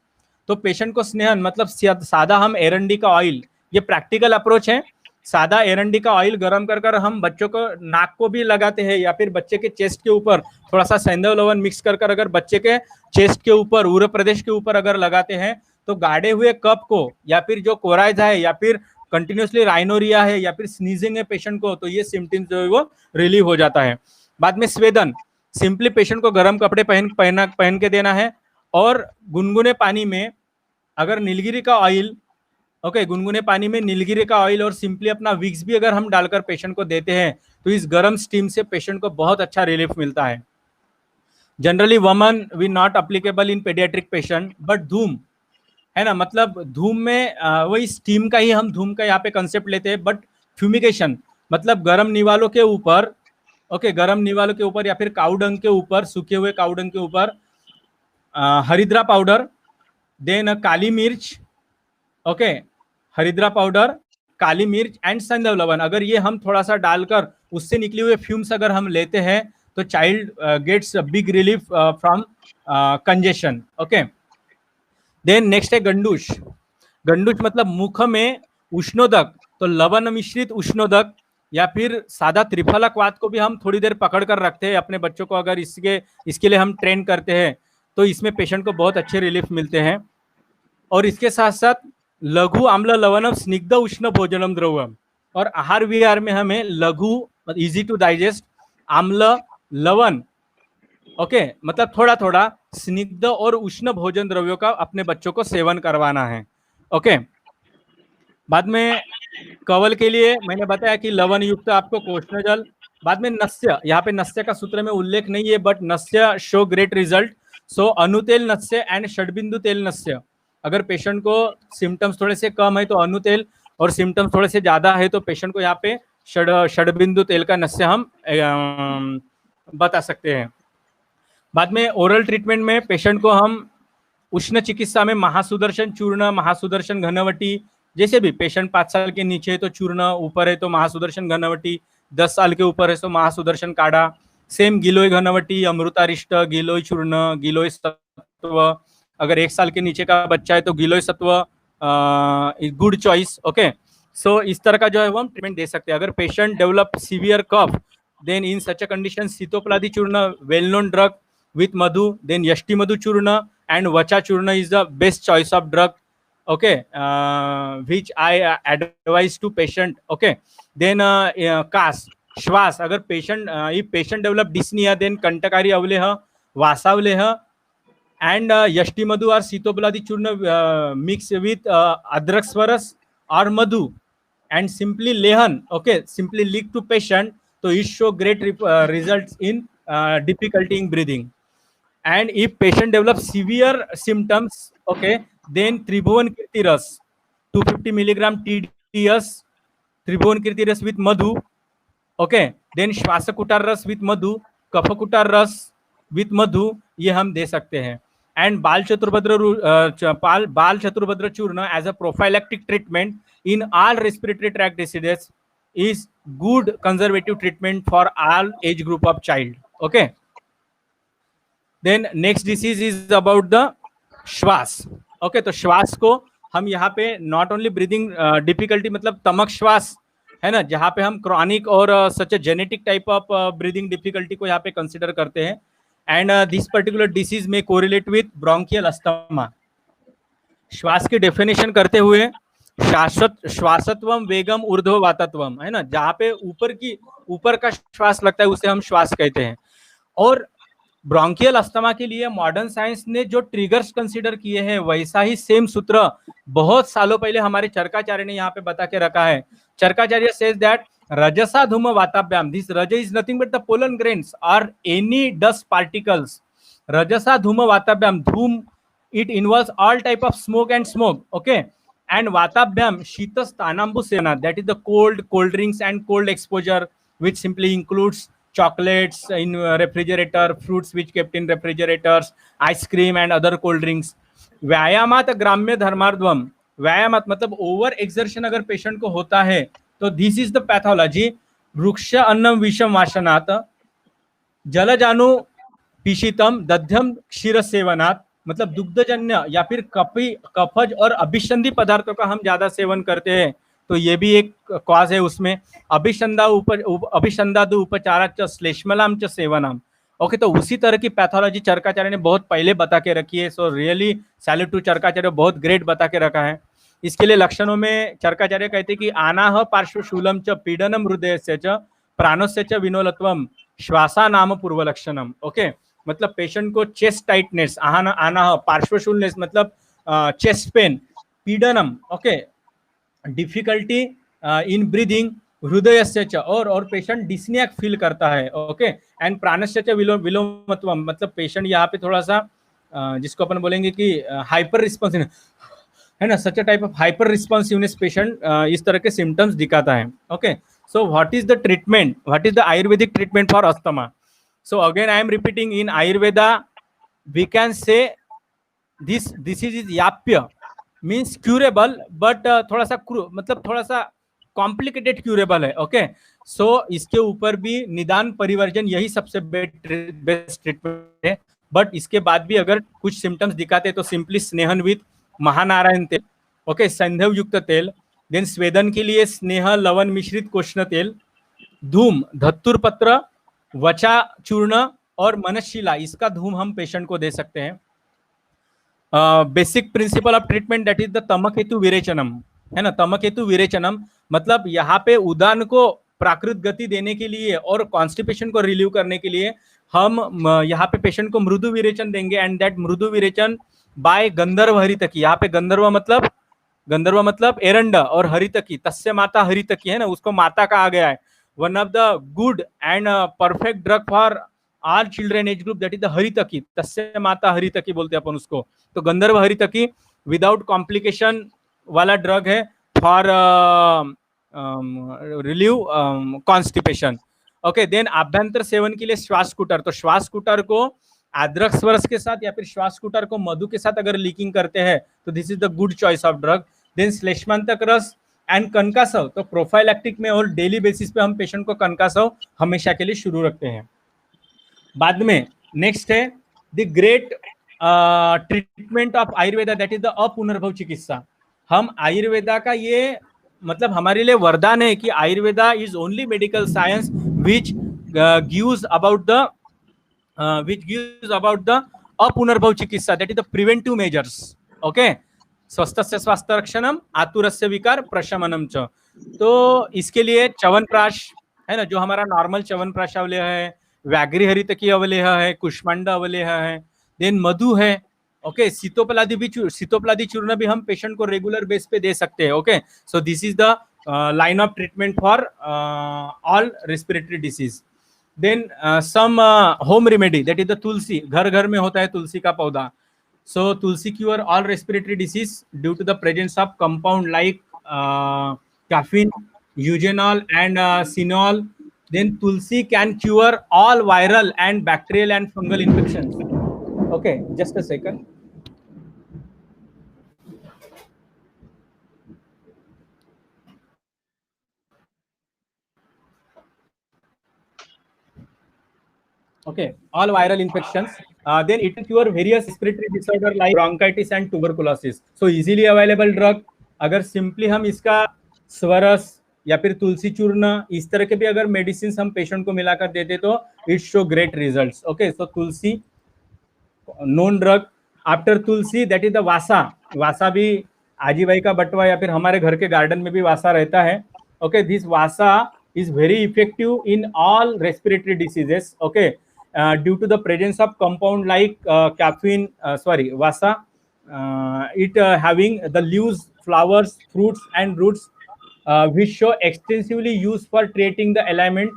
तो पेशेंट को स्नेहन मतलब सादा हम एरंडी का ऑयल, ये प्रैक्टिकल अप्रोच है. सादा एरंडी का ऑयल गर्म कर हम बच्चों को नाक को भी लगाते हैं या फिर बच्चे के चेस्ट के ऊपर थोड़ा सा सेंधव लवण मिक्स कर अगर बच्चे के चेस्ट के ऊपर उर प्रदेश के ऊपर अगर लगाते हैं तो गाढ़े हुए कफ को या फिर जो कोराइजा है या फिर कंटिन्यूसली राइनोरिया है या फिर स्नीजिंग है पेशेंट को, तो ये सिम्टम्स जो है वो रिलीव हो जाता है. बाद में स्वेदन, सिंपली पेशेंट को गर्म कपड़े पहन के देना है और गुनगुने पानी में अगर नीलगिरी का ऑयल गुनगुने पानी में नीलगिरी का ऑयल और सिंपली अपना विक्स भी अगर हम डालकर पेशेंट को देते हैं तो इस गर्म स्टीम से पेशेंट को बहुत अच्छा रिलीफ मिलता है. जनरली वमन we not applicable in pediatric patient but धूम है ना, मतलब धूम में वही स्टीम का ही हम धूम का यहाँ पे कंसेप्ट लेते हैं. बट फ्यूमिगेशन मतलब गर्म निवालों के ऊपर गर्म निवालों के ऊपर या फिर काउडंग के ऊपर, सूखे हुए काउडंग के ऊपर हरिद्रा पाउडर, देन काली मिर्च, हरिद्रा पाउडर, काली मिर्च एंड संदव लवण. अगर ये हम थोड़ा सा डालकर उससे निकले हुए फ्यूम्स अगर हम लेते हैं तो child gets big relief from congestion. Okay. Then next है गंडूश. गंडूश मतलब मुख में उष्णोदक, तो लवण मिश्रित उष्णोदक या फिर सादा त्रिफला क्वाथ को भी हम थोड़ी देर पकड़ कर रखते हैं अपने बच्चों को. अगर इसके लिए हम ट्रेन करते हैं तो इसमें पेशेंट को बहुत अच्छे रिलीफ मिलते हैं. और इसके साथ साथ लघु आम्ल लवणम स्निग्ध उष्ण भोजनम द्रवम. और आहार विहार में हमें लघु इजी टू डाइजेस्ट आम्ल लवण ओके मतलब थोड़ा थोड़ा स्निग्ध और उष्ण भोजन द्रव्यों का अपने बच्चों को सेवन करवाना है। ओके बाद में कवल के लिए मैंने बताया कि लवण युक्त आपको कोष्ण जल, बाद में नस्य, यहाँ पे नस्य का सूत्र में उल्लेख नहीं है बट नस्य शो ग्रेट रिजल्ट, सो अनुतेल नस्य एंड षडबिंदु तेल नस्य। अगर पेशेंट को सिम्टम्स थोड़े से कम है तो अनुतेल, और सिम्टम्स थोड़े से ज्यादा है तो पेशेंट को यहाँ पे षडबिंदु तेल का नस्य हम बता सकते हैं। बाद में ओरल ट्रीटमेंट में पेशेंट को हम उष्ण चिकित्सा में महासुदर्शन चूर्ण, महासुदर्शन घनवटी, जैसे भी पेशेंट 5 साल के नीचे है तो चूर्ण, ऊपर है तो महासुदर्शन घनवटी, 10 साल के ऊपर है तो महासुदर्शन काढ़ा, सेम गिलोय घनवटी, अमृतारिष्ट, गिलोय चूर्ण, गिलोय सत्व, अगर 1 साल के नीचे का बच्चा है तो गिलोय सत्व गुड चॉइस। ओके सो इस तरह का जो है वो हम ट्रीटमेंट दे सकते हैं। अगर patient develop severe cough, then in such a condition सीतोप्लादी चूर्ण well known drug with madhu, then yashti madhu churna and vacha churna is the best choice of drug, okay, which I advise to patient. Okay then kas shwas, agar patient if patient develop dyspnea then kantakari avleha, vasavleha and yashti madhu or sitopladi churna mix with adrak swaras or madhu and simply lehan, okay, simply leak to patient, so it show great results in difficulty in breathing. And if patient develops severe symptoms, okay, then Tribhuvan Kirti Ras 250 milligram TDS, Tribhuvan Kirti Ras with madhu, okay, then Shvasakutar Ras with madhu, Kafakutar Ras with madhu, ये हम दे सकते हैं। and बाल चतुर्भद्र चूर्ण as a prophylactic treatment in all respiratory tract diseases is good conservative treatment for all age group of child. Okay then next disease is about the श्वास। Okay तो श्वास को हम यहाँ पे नॉट ओनली ब्रीदिंग डिफिकल्टी मतलब तमक श्वास है ना, जहाँ पे हम क्रॉनिक और such a genetic type of breathing difficulty को यहाँ पे कंसिडर करते हैं। एंड दिस पर्टिकुलर डिसीज में कोरिलेट विथ ब्रोंकियल अस्थमा। श्वास की डेफिनेशन करते हुए श्वासत्वम वेगम ऊर्ध्व वातत्वम है ना, जहाँ पे ऊपर का श्वास लगता है उसे हम श्वास कहते हैं। और ब्रोंकियल अस्थमा के लिए मॉडर्न साइंस ने जो ट्रिगर्स कंसीडर किए हैं वैसा ही सेम सूत्र बहुत सालों पहले हमारे चरकाचार्य ने यहाँ पे बता के रखा है। चरकाचार्य सेज दैट रजसा धूम वाताभ्याम, दिस रज is nothing but the pollen grains और एनी डस्ट पार्टिकल्स। रजसा धूम वाताभ्याम, धूम it involves all type of smoke and smoke, okay, and vatabhyam shita sthanambu sena, that is the cold drinks and cold exposure, which simply includes chocolates in refrigerator, fruits which kept in refrigerators, ice cream and other cold drinks. व्यायामात ग्राम्य धर्मार्धवम, व्यायामात मतलब over exertion अगर patient को होता है तो this is the pathology. वृक्ष अन्नम विषम वाशनात्, जलजानु पिशितम दध्यम क्षीर सेवनात्, मतलब दुग्धजन्य या फिर कफज और अभिसंधि पदार्थों का हम ज्यादा सेवन करते हैं तो ये भी एक कॉज है उसमें। अभिसंधादु उपचाराच श्लेष्मलाम च सेवनम। ओके तो उसी तरह की पैथोलॉजी चरकाचार्य ने बहुत पहले बता के रखी है। So really salute to Charakacharya, बहुत ग्रेट बता के रखा है। इसके लिए लक्षणों में चरकाचार्य कहते हैं कि आनाह पार्श्वशूलम च पीडनम हृदयस्य च प्राणस्य च विनोलत्वम श्वासा नाम पूर्व लक्षणम। ओके मतलब पेशेंट को चेस्ट टाइटनेस, आना पार्श्वशूलनेस मतलब चेस्ट पेन, पीडनम, ओके, डिफिकल्टी इन ब्रीदिंग, हृदय से और पेशेंट डिस्निया फील करता है, ओके, एंड प्राणस्य च विलोमत्वम मतलब पेशेंट यहाँ पे थोड़ा सा जिसको अपन बोलेंगे कि हाइपर रिस्पॉन्सिव है ना, such a type of hyper responsiveness patient इस तरह के सिम्टम्स दिखाता है। Okay so what is the treatment, what is the Ayurvedic treatment for asthma? So again I am repeating, in Ayurveda we can say this disease is yapya, means curable but थोड़ा सा मतलब थोड़ा सा कॉम्प्लिकेटेड क्यूरेबल है। Okay सो इसके ऊपर भी निदान परिवर्जन यही सबसे बेस्ट ट्रीटमेंट है। बट इसके बाद भी अगर कुछ सिम्टम्स दिखाते तो सिंपली स्नेहन विथ महानारायण तेल, ओके, संधव युक्त तेल, देन स्वेदन के लिए स्नेह लवण मिश्रित कोष्ण तेल, धूम धतुर पत्र, वचा चूर्ण और मनशिला, इसका धूम हम पेशेंट को दे सकते हैं। Basic principle of treatment that is the तमकेतु विरेचनम है ना, तमकेतु विरेचनम मतलब यहाँ पे उदान को प्राकृत गति देने के लिए और कॉन्स्टिपेशन को रिलीव करने के लिए हम यहाँ पे पेशेंट को मृदु विरेचन देंगे, एंड दैट मृदु विरेचन बाय गंधर्व हरितकी। यहाँ पे गंधर्व मतलब एरंड, और हरितकी तस्य माता हरितकी है ना, उसको माता कहा गया है। One of the good and perfect drug for all children age group, that is the हरितकी, तस्य माता हरितकी बोलते हैं अपन उसको। तो गंधर्व हरितकी विदाउट कॉम्प्लिकेशन वाला ड्रग है for relieve constipation. Okay, then आभ्यंतर सेवन के लिए श्वास स्कूटर। तो श्वास स्कूटर को आद्रक स्वरस के साथ या फिर श्वास स्कूटर को मधु के साथ अगर लीकिंग करते हैं तो this is the good choice of drug. Then श्लेष्मांतक रस एंड कनकासव, तो प्रोफाइलैक्टिक में और डेली बेसिस पे हम पेशेंट को कनकासव हमेशा के लिए शुरू रखते हैं। बाद में नेक्स्ट है the great treatment of Ayurveda, that is the अपुनर्भव चिकित्सा। हम आयुर्वेदा का ये मतलब हमारे लिए वरदान है कि Ayurveda is only medical science which gives about the अपुनर्भव चिकित्सा, that is the preventive measures. Okay, स्वस्थस्य स्वास्थ्य रक्षणम आतुरस्य विकार प्रशमनम च। तो इसके लिए च्यवनप्राश है ना, जो हमारा नॉर्मल च्यवनप्राश अवलेह है, व्याघ्री हरितकी अवलेह है, कुष्मांडा अवलेह है, देन मधु है। ओके, सीतोपलादी चूर्ण भी हम पेशेंट को रेगुलर बेस पे दे सकते हैं। Okay, so this is the line of treatment for all respiratory disease. Then some home remedy, that is the tulsi, घर घर में होता है तुलसी का पौधा। So tulsi cure all respiratory disease due to the presence of compound like caffeine, eugenol and cineol. Then tulsi can cure all viral and bacterial and fungal infections. Okay, just a second. Okay, all viral infections. Then it will cure various respiratory disorder like bronchitis and tuberculosis. So easily available drug. अगर simply हम इसका स्वरस या फिर तुलसी चूर्ण इस तरह के भी अगर मेडिसिन हम पेशेंट को मिलाकर देते तो it show great results. Okay, so तुलसी नोन ड्रग। आफ्टर तुलसी दैट इज द वासा। वासा भी आजी भाई का बटवा या फिर हमारे घर के गार्डन में भी वासा रहता है। Okay, this Vasa is very effective in all respiratory diseases. Okay, due to the presence of compound like caffeine, vasa, it having the leaves, flowers, fruits and roots which show extensively use for treating the ailment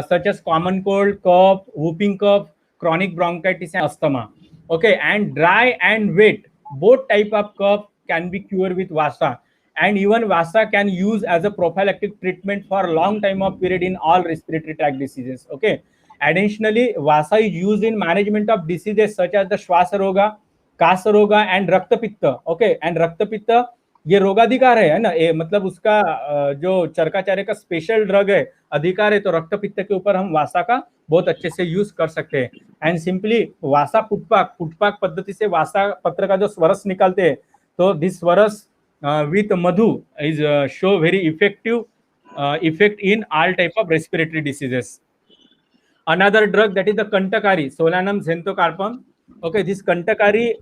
such as common cold, cough, whooping cough, chronic bronchitis and asthma. Okay, and dry and wet both type of cough can be cured with vasa. And even vasa can use as a prophylactic treatment for a long time of period in all respiratory tract diseases. Okay, additionally vasa is used in management of diseases such as the श्वास रोगा, कास रोगा and रक्त पित्त। Okay, and रक्त पित्त ये रोगाधिकार है ना, ये मतलब उसका जो चरकाचार्य का स्पेशल ड्रग है, अधिकार है, तो रक्त पित्त के ऊपर हम वासा का बहुत अच्छे से यूज कर सकते हैं। एंड सिंपली वासा पुटपाक पद्धति से वासा पत्र का जो स्वरस निकालते हैं, तो this Swaras with madhu is show very effective effect in all type of respiratory diseases. Another drug, that is the Kantakari, Solanum xanthocarpum. Okay, this Kantakari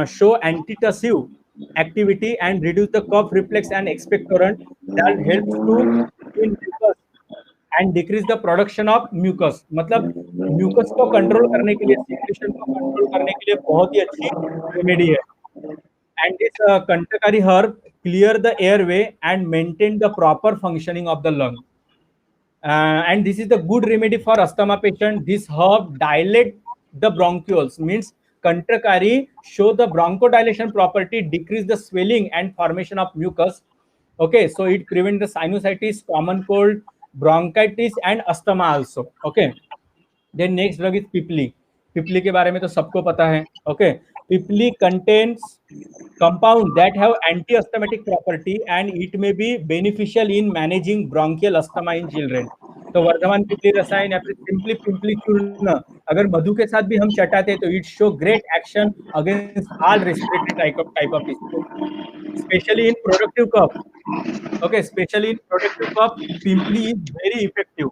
show antitussive activity and reduce the cough reflex and expectorant that helps to in mucus and decrease the production of mucus. मतलब mucus को control करने के लिए, secretion को control करने के लिए बहुत ही अच्छी रेमेडी है। And this Kantakari herb clear the airway and maintain the proper functioning of the lung. And this is the good remedy for asthma patient. This herb dilate the bronchioles, means Kantakari show the bronchodilation property, decrease the swelling and formation of mucus. Okay, so it prevent the sinusitis, common cold, bronchitis and asthma also. Okay, then next drug is Pipli. Pipli के बारे में तो सबको पता है। Okay, Pipli contains compound that have anti-asthmatic property and it may be beneficial in managing bronchial asthma in children. तो वर्धमान पिपली रसायन या फिर सिंपली पिंपली चूर्ण अगर मधु के साथ भी हम चटाते हैं तो it show great action against all respiratory type of disease, specially in productive cough. Okay, specially in productive cough pippali is very effective.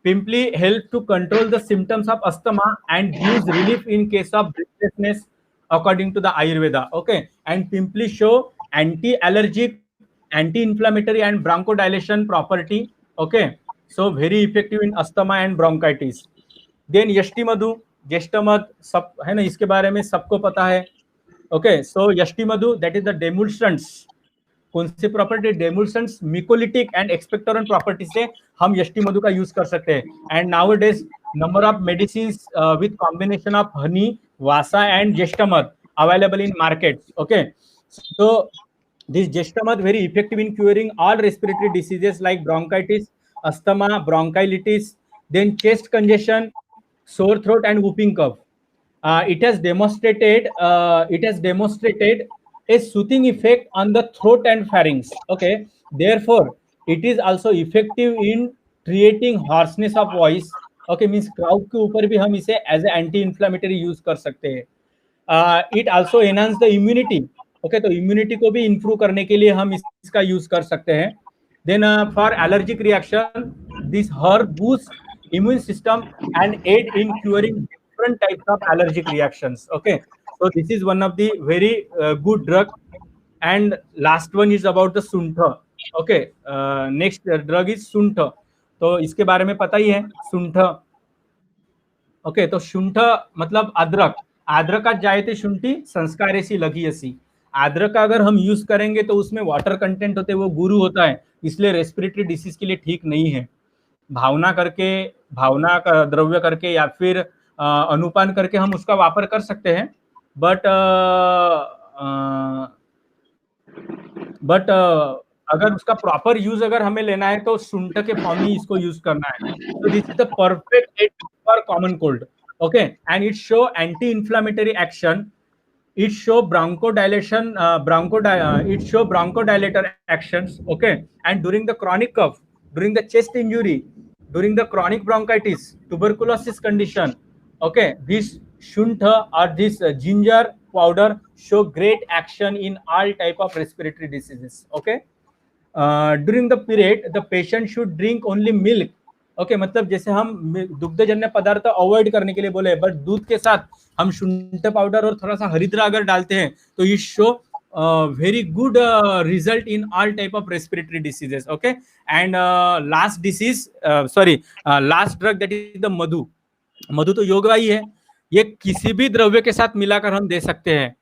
Pimply helps to control the symptoms of asthma and gives relief in case of breathlessness according to the Ayurveda. Okay, and Pimply show anti-allergic, anti-inflammatory and bronchodilation property. Okay, so very effective in asthma and bronchitis. Then यष्टि मधु, ज्येष्ठ मध, सब है ना, इसके बारे में सबको पता है। ओके, सो यष्टि मधु दैट इज द डेमुल्सेंट्स। कौन सी property? Demulcents, mucolytic and expectorant property से हम यष्टि मधु का यूज कर सकते हैं। And nowadays number of medicine with combination of honey, वासा एंड ज्येष्ठ मध available in markets. Okay, so this Gestamad very effective in curing all respiratory diseases like bronchitis, asthma, bronchiolitis, then chest congestion, sore throat and whooping cough. It has demonstrated a soothing effect on the throat and pharynx. Okay, therefore it is also effective in creating hoarseness of voice. Okay, means crowd के ऊपर भी हम इसे as a anti inflammatory use कर सकते हैं। It also enhance the immunity. Okay, तो immunity को भी इंप्रूव करने के लिए हम इसका यूज कर सकते हैं। Then for allergic reaction this herb boost immune system and aid in curing different types of allergic reactions. Okay, so this is one of the very good drug. And last one is about the सुंठ। okay, next drug is सुंठ। तो इसके बारे में पता ही है सुंठ। Okay, तो शुंठ मतलब अदरक। आद्रकात जायते शुंठी संस्कारेसी लगी असी। अदरक का अगर हम यूज करेंगे तो उसमें वाटर कंटेंट होते हैं, वो गुरु होता है, इसलिए रेस्पिरेटरी डिसीज के लिए ठीक नहीं है। भावना करके, भावना का द्रव्य करके या फिर अनुपान करके हम उसका वापर कर सकते हैं, बट अगर उसका प्रॉपर यूज अगर हमें लेना है तो शुंठ के फॉर्म में इसको यूज करना है। तो this is the perfect aid for common cold. okay, and it show anti-inflammatory action, it show bronchodilation, it show bronchodilator actions. Okay, and during the chronic cough, during the chest injury, during the chronic bronchitis, tuberculosis condition, okay, this shuntha or this ginger powder show great action in all type of respiratory diseases. Okay, during the period the patient should drink only milk. Okay, मतलब जैसे हम दुग्धजन्य पदार्थ avoid करने के लिए बोले, but दूध के साथ हम शुंठ पाउडर और थोड़ा सा हरिद्रा अगर डालते हैं तो ये show very good result in all type of respiratory diseases. Okay, and last disease, last drug that is the मधु। मधु तो योगवाही है, ये किसी भी द्रव्य के साथ मिलाकर हम दे सकते हैं।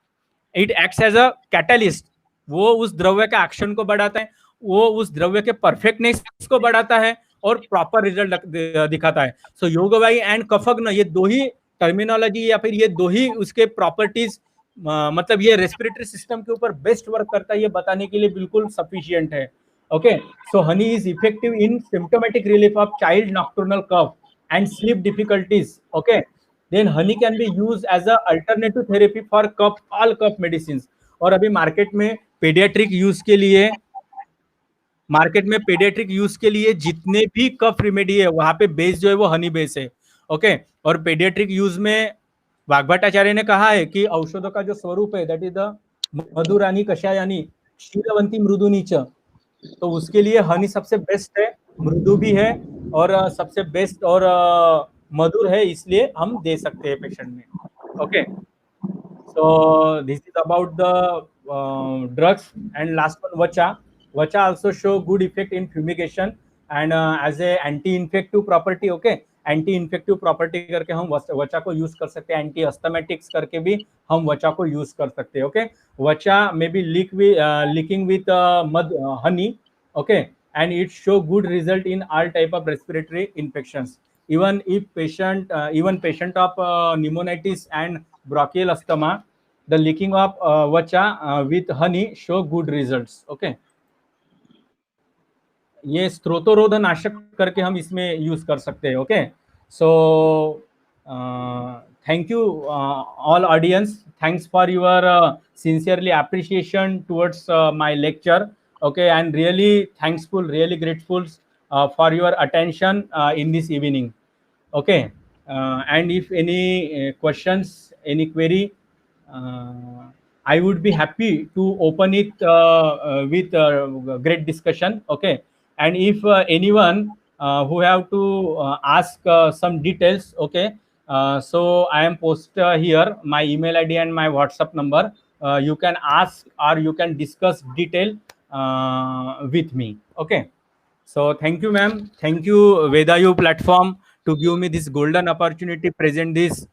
It acts as a catalyst, वो उस द्रव्य के एक्शन को बढ़ाता है, वो उस द्रव्य के परफेक्टनेस को बढ़ाता है और प्रॉपर रिजल्ट दिखाता है। सो योगवाही एंड कफग्न, ये दो ही टर्मिनोलॉजी या फिर ये दो ही उसके प्रॉपर्टीज, मतलब ये रेस्पिरेटरी सिस्टम के ऊपर बेस्ट वर्क करता है, ये बताने के लिए बिल्कुल सफिशिएंट है। Okay, so honey is effective in symptomatic relief of child nocturnal cough and sleep difficulties. Okay, then honey can be use as a alternative therapy for cough, all cough medicine. और अभी market में paediatric use के लिए जितने भी कफ remedy है वहां पे बेस जो है वो हनी बेस है। ओके, और पेडियाट्रिक यूज में वाग्भटाचार्य ने कहा है कि औषधों का जो स्वरूप है दैट इज द मधुरानी कषायानी क्षीरवंती मृदुनीच, तो उसके लिए हनी सबसे बेस्ट है, मृदु भी है और सबसे बेस्ट और मधुर है, इसलिए हम दे सकते हैं पेशेंट में। Okay, so this is about the drugs. And last one वचा। Vacha also show good effect in fumigation and as a anti-infective property. Okay, anti-infective property करके हम वचा को यूज कर सकते हैं, एंटी अस्थमेटिक्स करके भी हम वचा को यूज कर सकते हैं। ओके, वचा may be leaking with Honey. Okay, and it show good result in all type of respiratory infections. Even patient of pneumonitis and bronchial asthma, the leaking of vacha with honey show good results. Okay, ये स्त्रोतरोध नाशक करके हम इसमें use कर सकते हैं। Okay, so thank you all audience, thanks for your sincerely appreciation towards my lecture. Okay, and really thanksful, really grateful for your attention in this evening. Okay, and if any questions, any query, I would be happy to open it with great discussion. Okay, and if anyone who have to ask some details, okay, so I am post here my email ID and my WhatsApp number. You can ask or you can discuss detail with me. Okay, so thank you ma'am, thank you Vedayu platform to give me this golden opportunity, present this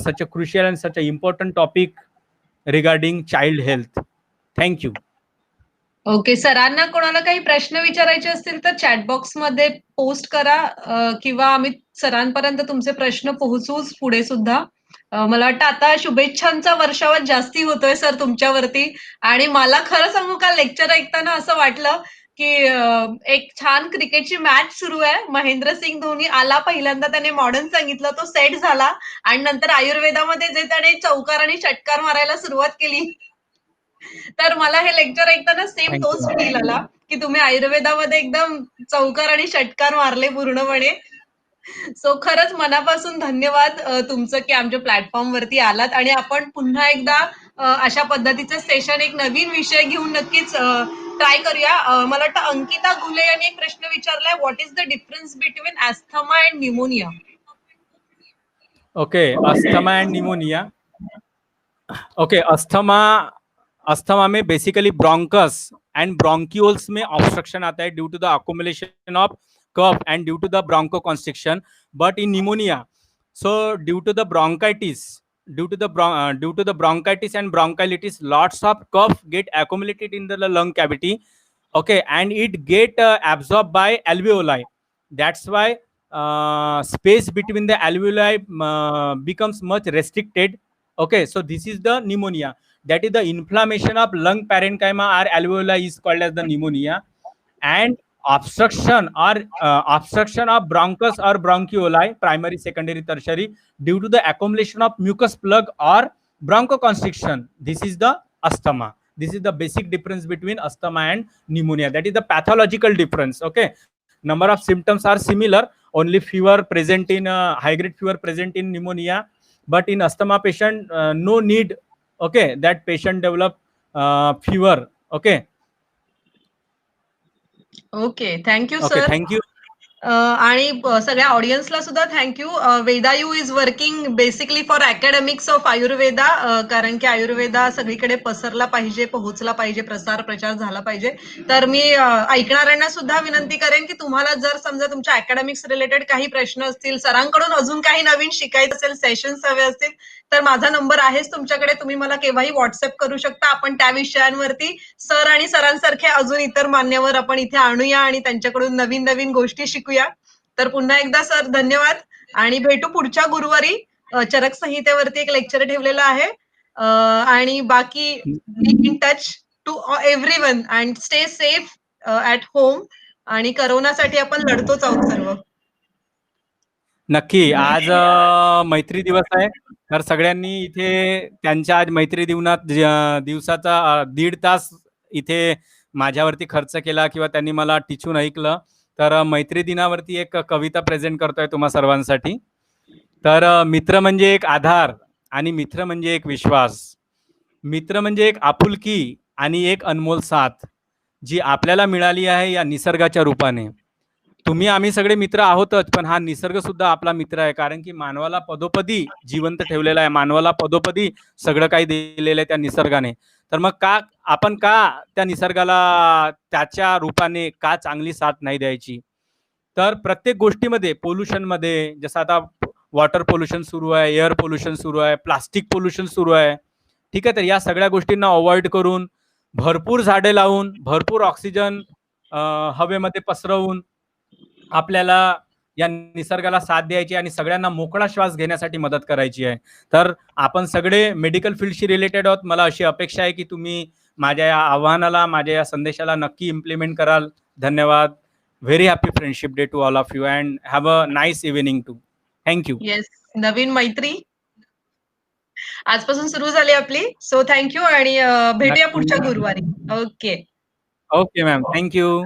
such a crucial and such an important topic regarding child health. Thank you. Okay, सरांना कोणाला काही प्रश्न विचारायचे असतील तर chat box मध्ये post करा किंवा आम्ही सरांपर्यंत तुमचे प्रश्न पोहोचवूच पुढे सुद्धा. मला वाटतं आता शुभेच्छांचा वर्षाव जास्ती होतोय सर तुमच्यावरती. आणि मला खरं सांगू का, लेक्चर ऐकताना असं वाटलं की एक छान क्रिकेटची मॅच सुरू आहे. महेंद्रसिंग धोनी आला, पहिल्यांदा त्याने मॉडर्न सांगितलं, तो सेट झाला आणि नंतर आयुर्वेदामध्ये जे त्याने चौकार आणि षटकार मारायला सुरुवात केली. तर मला हे लेक्चर ऐकताना सेम Thank तोच you. फील आला की तुम्ही आयुर्वेदामध्ये एकदम चौकार आणि षटकार मारले पूर्णपणे. सो खरंच मनापासून धन्यवाद तुमचं की आमच्या प्लॅटफॉर्म वरती आलात. आणि आपण पुन्हा एकदा अशा पद्धतीचं सेशन एक नवीन विषय घेऊन नक्कीच ट्राय करूया. मला वाटतं अंकिता घुले यांनी एक प्रश्न विचारलाय, what is the difference between asthma and pneumonia? Okay, asthma and pneumonia. Okay, asthma में बेसिकली ब्रोंकस एंड ब्रोंक्यूल्स में ऑब्स्ट्रक्शन आता है due to the accumulation of kapha and due to the bronchoconstriction. But in pneumonia, so due to the bronchitis and bronchiolitis, lots of cough get accumulated in the lung cavity. Okay, and it get absorbed by alveoli. That's why space between the alveoli becomes much restricted. Okay, so this is the pneumonia. That is the inflammation of lung parenchyma or alveoli is called as the pneumonia. And obstruction of bronchus or bronchioli, primary, secondary, tertiary, due to the accumulation of mucus plug or bronchoconstriction. This is the asthma. This is the basic difference between asthma and pneumonia. That is the pathological difference. Okay, number of symptoms are similar, only fever present in high grade fever present in pneumonia, but in asthma patient no need, okay, that patient develop fever. Okay, okay, thank you okay, sir. thank you. आणि सगळ्या ऑडियन्सला सुद्धा thank you. Vedayu is working basically for academics of Ayurveda, कारण की आयुर्वेदा सगळीकडे पसरला पाहिजे, पोहोचला पाहिजे, प्रसार प्रचार झाला पाहिजे. तर मी ऐकणाऱ्यांना सुद्धा विनंती करेन की तुम्हाला जर समजा तुमच्या अकॅडमिक्स रिलेटेड काही प्रश्न असतील, सरांकडून अजून काही नवीन शिकायचं असेल, सेशन्स हवे असतील, तर माझा नंबर आहेच तुमच्याकडे. तुम्ही मला केव्हाही व्हॉट्सअप करू शकता. आपण त्या विषयांवरती सर आणि सरांसारखे अजून इतर मान्यवर आपण इथे आणूया आणि त्यांच्याकडून नवीन नवीन गोष्टी शिकूया. तर पुन्हा एकदा सर धन्यवाद आणि भेटू पुढच्या गुरुवारी. चरक संहितेवरती एक लेक्चर ठेवलेलं आहे. आणि बाकी be in touch to everyone and stay safe at home. आणि करोनासाठी आपण लढतोच आहोत सर्व. नक्की. आज मैत्री दिवस आहे, तर सगळ्यांनी इथे त्यांच्या आज मैत्री दिवसाचा 1.5 तास इथे माझ्यावरती खर्च केला किंवा त्यांनी मला टिचून ऐकलं. तर मैत्री दिनावरती एक कविता प्रेझेंट करतोय तुम्हा सर्वांसाठी. तर मित्र म्हणजे एक आधार आणि मित्र म्हणजे एक विश्वास. मित्र म्हणजे एक आपुलकी आणि एक अनमोल साथ जी आपल्याला मिळाली आहे या निसर्गाच्या रूपाने. तुम्ही आम्ही सगळे मित्र आहोतच, पण हा निसर्ग सुद्धा आपला मित्र आहे, कारण की मानवाला पदोपदी जिवंत ठेवलेला आहे, मानवाला पदोपदी सगळं काही दिलेलं आहे त्या निसर्गाने. तर मग आपण त्या निसर्गाला त्याच्या रूपाने का चांगली साथ नाही द्यायची? तर प्रत्येक गोष्टीमध्ये, पोल्युशनमध्ये, जसं आता वॉटर पोल्युशन सुरू आहे, एअर पोल्युशन सुरू आहे, प्लास्टिक पोल्युशन सुरू आहे, ठीक आहे. तर या सगळ्या गोष्टींना अवॉइड करून, भरपूर झाडे लावून, भरपूर ऑक्सिजन हवेमध्ये पसरवून आपल्याला या निसर्गाला साथ द्यायची आणि सगळ्यांना मोकळा श्वास घेण्यासाठी मदत करायची आहे. तर आपण सगळे मेडिकल फील्डशी रिलेटेड आहोत. मला अशी अपेक्षा आहे की तुम्ही माझ्या या आव्हानाला, माझ्या या संदेशाला नक्की इम्प्लिमेंट कराल. धन्यवाद. Very happy friendship day to all of you and have a nice evening too. Thank you. Yes, नवीन मैत्री आजपासून सुरू झाली आपली. सो थँक्यू आणि भेटूया पुढच्या गुरुवारी. Okay okay ma'am, thank you.